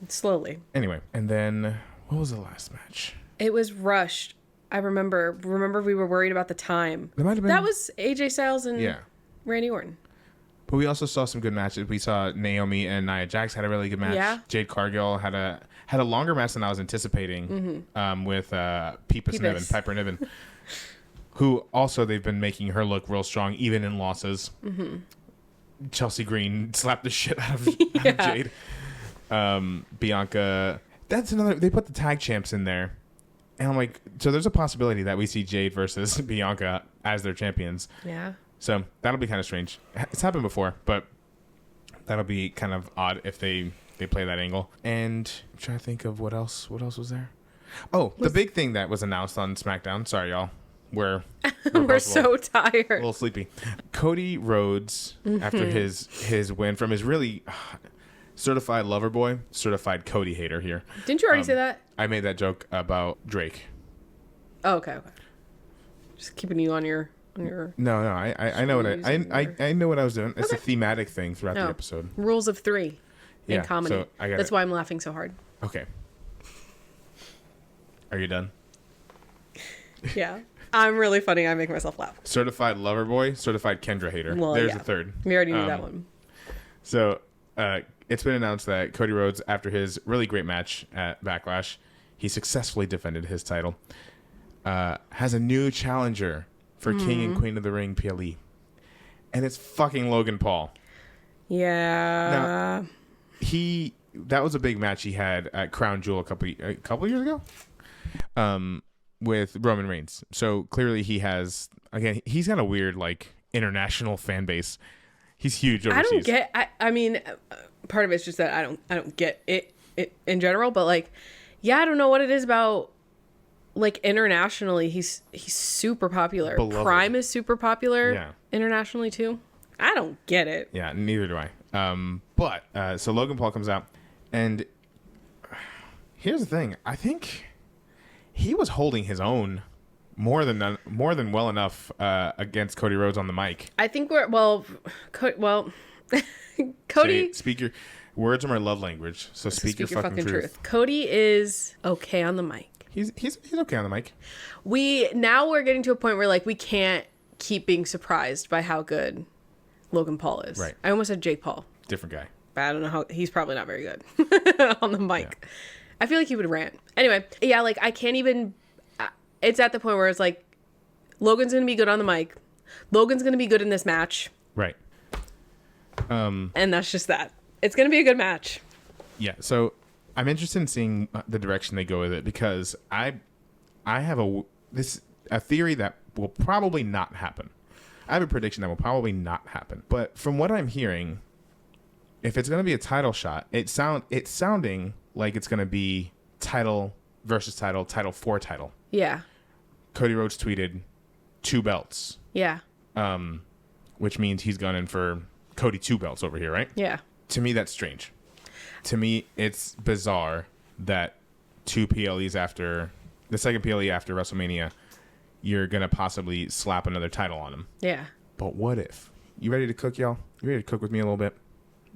slowly. Anyway, and then what was the last match? It was rushed. I remember we were worried about the time. That was AJ Styles and Randy Orton. But we also saw some good matches. We saw Naomi and Nia Jax had a really good match. Yeah. Jade Cargill had a longer match than I was anticipating with Piper Niven. who also they've been making her look real strong even in losses. Mm-hmm. Chelsea Green slapped the shit out of, out of Jade. Bianca, that's another. They put the tag champs in there, and I'm like, so there's a possibility that we see Jade versus Bianca as their champions. Yeah. So that'll be kind of strange. It's happened before, but that'll be kind of odd if they play that angle. And I'm trying to think of what else. What else was there? Oh, the big thing that was announced on SmackDown. Sorry, y'all. We're so tired. A little sleepy. Cody Rhodes, after his win from his really certified lover boy, certified Cody hater here. Didn't you already say that? I made that joke about Drake. Oh, okay. Just keeping you on your. No, I know what I know what I was doing. It's a thematic thing throughout the episode. Rules of 3 in comedy. So That's why I'm laughing so hard. Okay. Are you done? Yeah. I'm really funny. I make myself laugh. Certified lover boy, certified Kendra hater. Well, There's a third. We already knew that one. So it's been announced that Cody Rhodes, after his really great match at Backlash, he successfully defended his title, has a new challenger for King and Queen of the Ring PLE. And it's fucking Logan Paul. Yeah. Now, that was a big match he had at Crown Jewel a couple years ago. With Roman Reigns. So clearly he has, again, he's got a weird like international fan base. He's huge overseas. I mean, part of it's just that I don't get it in general, but like, yeah, I don't know what it is about like internationally. He's super popular. Beloved. Prime is super popular internationally too. I don't get it. Yeah, neither do I. But so Logan Paul comes out, and here's the thing. I think he was holding his own more than well enough against Cody Rhodes on the mic. I think Cody. Speak your words are my love language. So speak your fucking truth. Cody is okay on the mic. He's okay on the mic. We're getting to a point where like we can't keep being surprised by how good Logan Paul is. Right. I almost said Jake Paul. Different guy. But I don't know how. He's probably not very good on the mic. Yeah. I feel like he would rant. Anyway, yeah, like I can't even. It's at the point where it's like, Logan's gonna be good on the mic. Logan's gonna be good in this match. Right. And that's just that. It's gonna be a good match. Yeah. So I'm interested in seeing the direction they go with it, because I have a theory that will probably not happen. I have a prediction that will probably not happen. But from what I'm hearing, if it's gonna be a title shot, it's sounding like it's going to be title versus title for title. Yeah. Cody Rhodes tweeted 2 belts. Yeah. Which means he's gone in for Cody 2 belts over here, right? Yeah. To me, that's strange. To me, it's bizarre that 2 PLEs after the second PLE after WrestleMania, you're going to possibly slap another title on him. Yeah. But what if? You ready to cook, y'all? You ready to cook with me a little bit?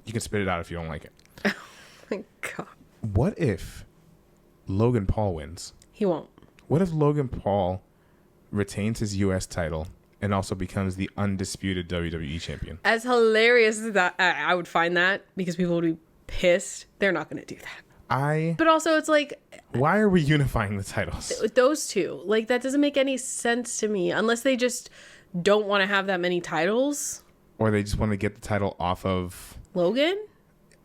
You can spit it out if you don't like it. Oh my God. What if Logan Paul wins? He won't. What if Logan Paul retains his U.S. title and also becomes the undisputed WWE champion? As hilarious as that, I would find that, because people would be pissed. They're not going to do that. But also, it's like, why are we unifying the titles? Those two. Like, that doesn't make any sense to me, unless they just don't want to have that many titles. Or they just want to get the title off of Logan?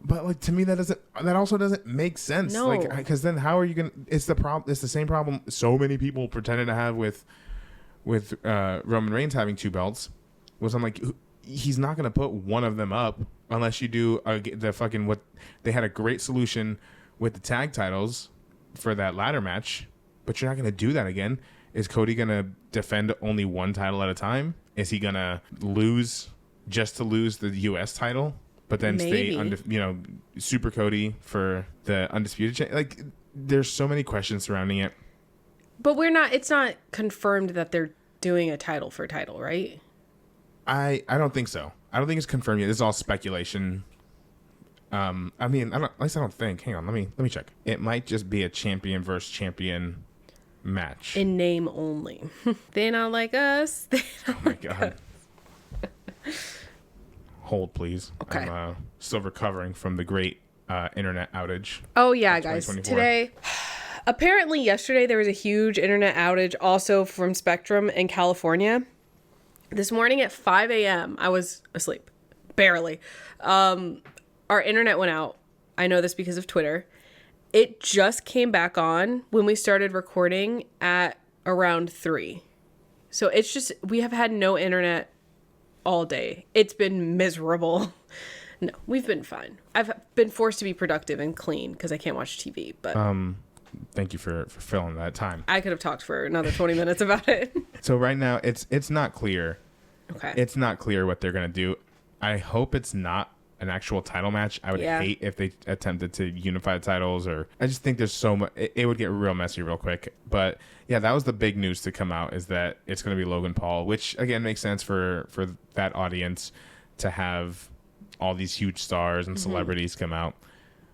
But like, to me, that also doesn't make sense. No. Like, because then how are you gonna? It's the same problem so many people pretended to have with Roman Reigns having 2 belts. Was I'm like, he's not gonna put one of them up unless you do the fucking what they had a great solution with the tag titles for that ladder match, but you're not gonna do that again. Is Cody gonna defend only one title at a time? Is he gonna lose just to lose the U.S. title? But then stay Super Cody for the undisputed like, there's so many questions surrounding it. But it's not confirmed that they're doing a title for title, right? I don't think so. I don't think it's confirmed yet. This is all speculation. I mean, at least I don't think. Hang on, let me check. It might just be a champion versus champion match. In name only. They not like us. Oh my God. Hold, please. Okay. I'm still recovering from the great internet outage. Oh, yeah, guys. Today, Apparently yesterday there was a huge internet outage also from Spectrum in California. This morning at 5 a.m. I was asleep. Barely. Our internet went out. I know this because of Twitter. It just came back on when we started recording at around 3. So it's just, we have had no internet all day. It's been miserable. No, we've been fine. I've been forced to be productive and clean because I can't watch TV, but thank you for filling that time. I could have talked for another 20 minutes about it. So right now it's not clear. Okay. It's not clear what they're going to do. I hope it's not an actual title match. I would hate if they attempted to unify the titles, or I just think there's so much. It would get real messy real quick. But yeah, that was the big news to come out, is that it's going to be Logan Paul, which again makes sense for that audience to have all these huge stars and celebrities come out.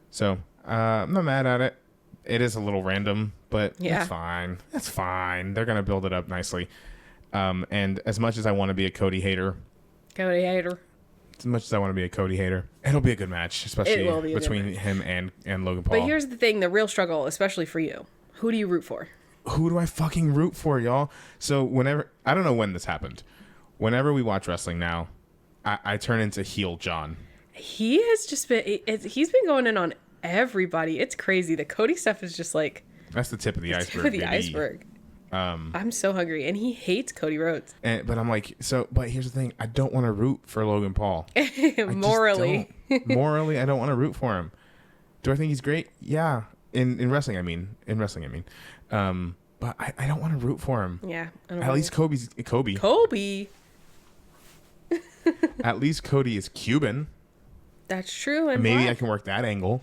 So I'm not mad at it. It is a little random, but it's fine. That's fine. They're going to build it up nicely. And as much as I want to be a Cody hater, as much as I want to be a Cody hater, it'll be a good match, especially between him and Logan Paul. But here's the thing, the real struggle, especially for you. Who do you root for? Who do I fucking root for, y'all? So whenever, I don't know when this happened. Whenever we watch wrestling now, I turn into heel John. He has just been, he's been going in on everybody. It's crazy. The Cody stuff is just like... That's the tip of the iceberg. Tip of the iceberg. I'm so hungry, and he hates Cody Rhodes. But I'm like, but here's the thing: I don't want to root for Logan Paul. Morally, I don't want to root for him. Do I think he's great? Yeah, in wrestling, I mean. But I don't want to root for him. Yeah, at least Kobe. At least Cody is Cuban. That's true. And maybe I can work that angle.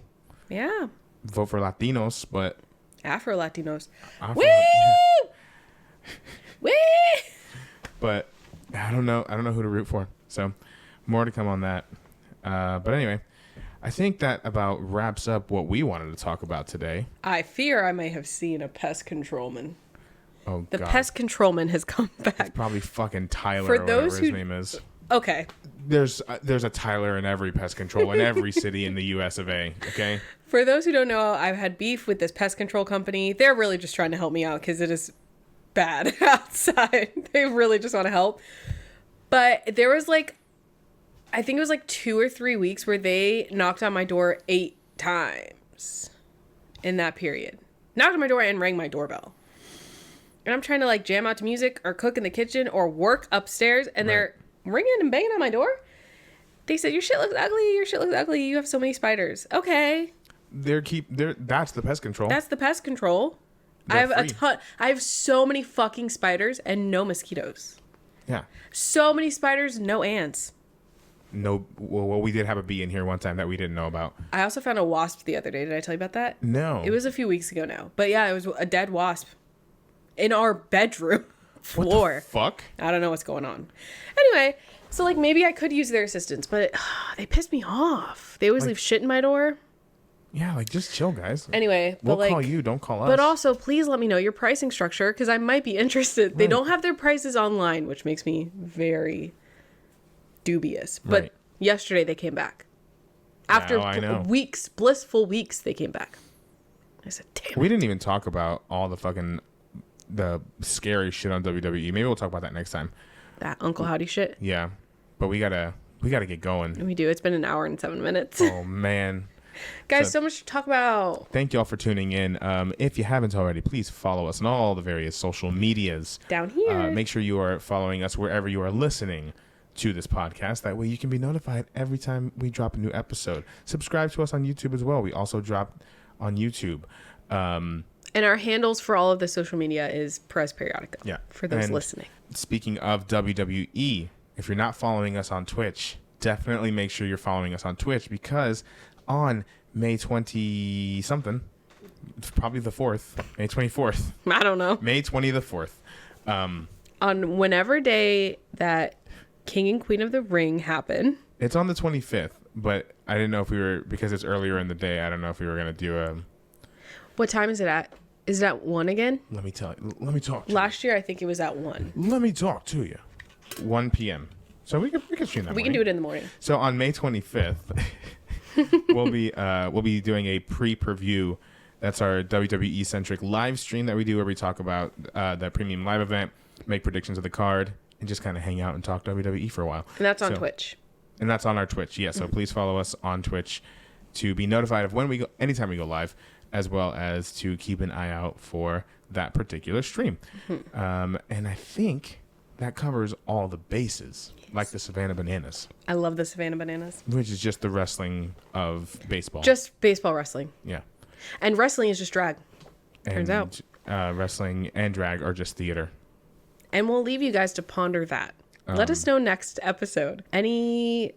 Yeah. Vote for Latinos, but Afro Latinos. Woo! Woo! But I don't know who to root for. So more to come on that. But anyway, I think that about wraps up what we wanted to talk about today. I fear I may have seen a pest controlman. Oh, the God. Pest controlman has come back. It's probably fucking Tyler, for or those whatever his name is. Okay. There's a Tyler in every pest control in every city in the US of A. Okay. For those who don't know, I've had beef with this pest control company. They're really just trying to help me out because it is bad outside. They really just want to help. But there was I think it was 2 or 3 weeks where they knocked on my door 8 times in that period. Knocked on my door and rang my doorbell. And I'm trying to jam out to music or cook in the kitchen or work upstairs, and they're ringing and banging on my door. They said, your shit looks ugly. You have so many spiders. Okay. That's the pest control. That's the pest control. I have a ton. I have so many fucking spiders and no mosquitoes. Yeah. So many spiders, no ants. No. Well, we did have a bee in here one time that we didn't know about. I also found a wasp the other day. Did I tell you about that? No. It was a few weeks ago now. But yeah, it was a dead wasp in our bedroom floor. What the fuck? I don't know what's going on. Anyway, so maybe I could use their assistance, but they piss me off. They always leave shit in my door. Yeah, just chill, guys. Anyway, we'll call you, don't call us. But also, please let me know your pricing structure because I might be interested. They don't have their prices online, which makes me very dubious. But yesterday they came back. After weeks, blissful weeks, they came back. I said, damn it. We didn't even talk about all the scary shit on WWE. Maybe we'll talk about that next time. That Uncle Howdy shit? Yeah. But we gotta get going. We do. It's been an hour and 7 minutes. Oh, man. Guys, so much to talk about. Thank y'all for tuning in. If you haven't already, please follow us on all the various social medias. Down here. Make sure you are following us wherever you are listening to this podcast. That way you can be notified every time we drop a new episode. Subscribe to us on YouTube as well. We also drop on YouTube. And our handles for all of the social media is PerezPeriodico. Yeah. For those listening. Speaking of WWE, if you're not following us on Twitch, definitely make sure you're following us on Twitch, because on May 20-something, probably the 4th, May 24th. I don't know. May 20 the 4th. On whenever day that King and Queen of the Ring happen. It's on the 25th, but I didn't know if we were, because it's earlier in the day, I don't know if we were going to do a... What time is it at? Is it at 1 again? Let me talk to you. Last year, I think it was at 1. Let me talk to you. 1 p.m. So we can stream that. We can do it in the morning. So on May 25th, we'll be doing a pre-preview That's our WWE centric live stream that we do where we talk about that premium live event, make predictions of the card, and just kind of hang out and talk WWE for a while. And that's on Twitch. And that's on our Twitch. Yeah. So please follow us on Twitch to be notified of when we go, anytime we go live, as well as to keep an eye out for that particular stream. And I think that covers all the bases, like the Savannah Bananas. I love the Savannah Bananas. Which is just the wrestling of baseball. Just baseball wrestling. Yeah. And wrestling is just drag. Turns out. Wrestling and drag are just theater. And we'll leave you guys to ponder that. Let us know next episode. Any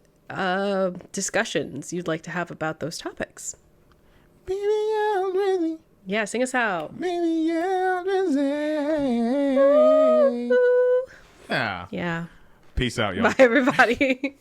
discussions you'd like to have about those topics. Baby, I'm ready. Yeah, sing us out. Baby, I'm ready. Yeah. Yeah. Peace out, y'all. Bye, everybody.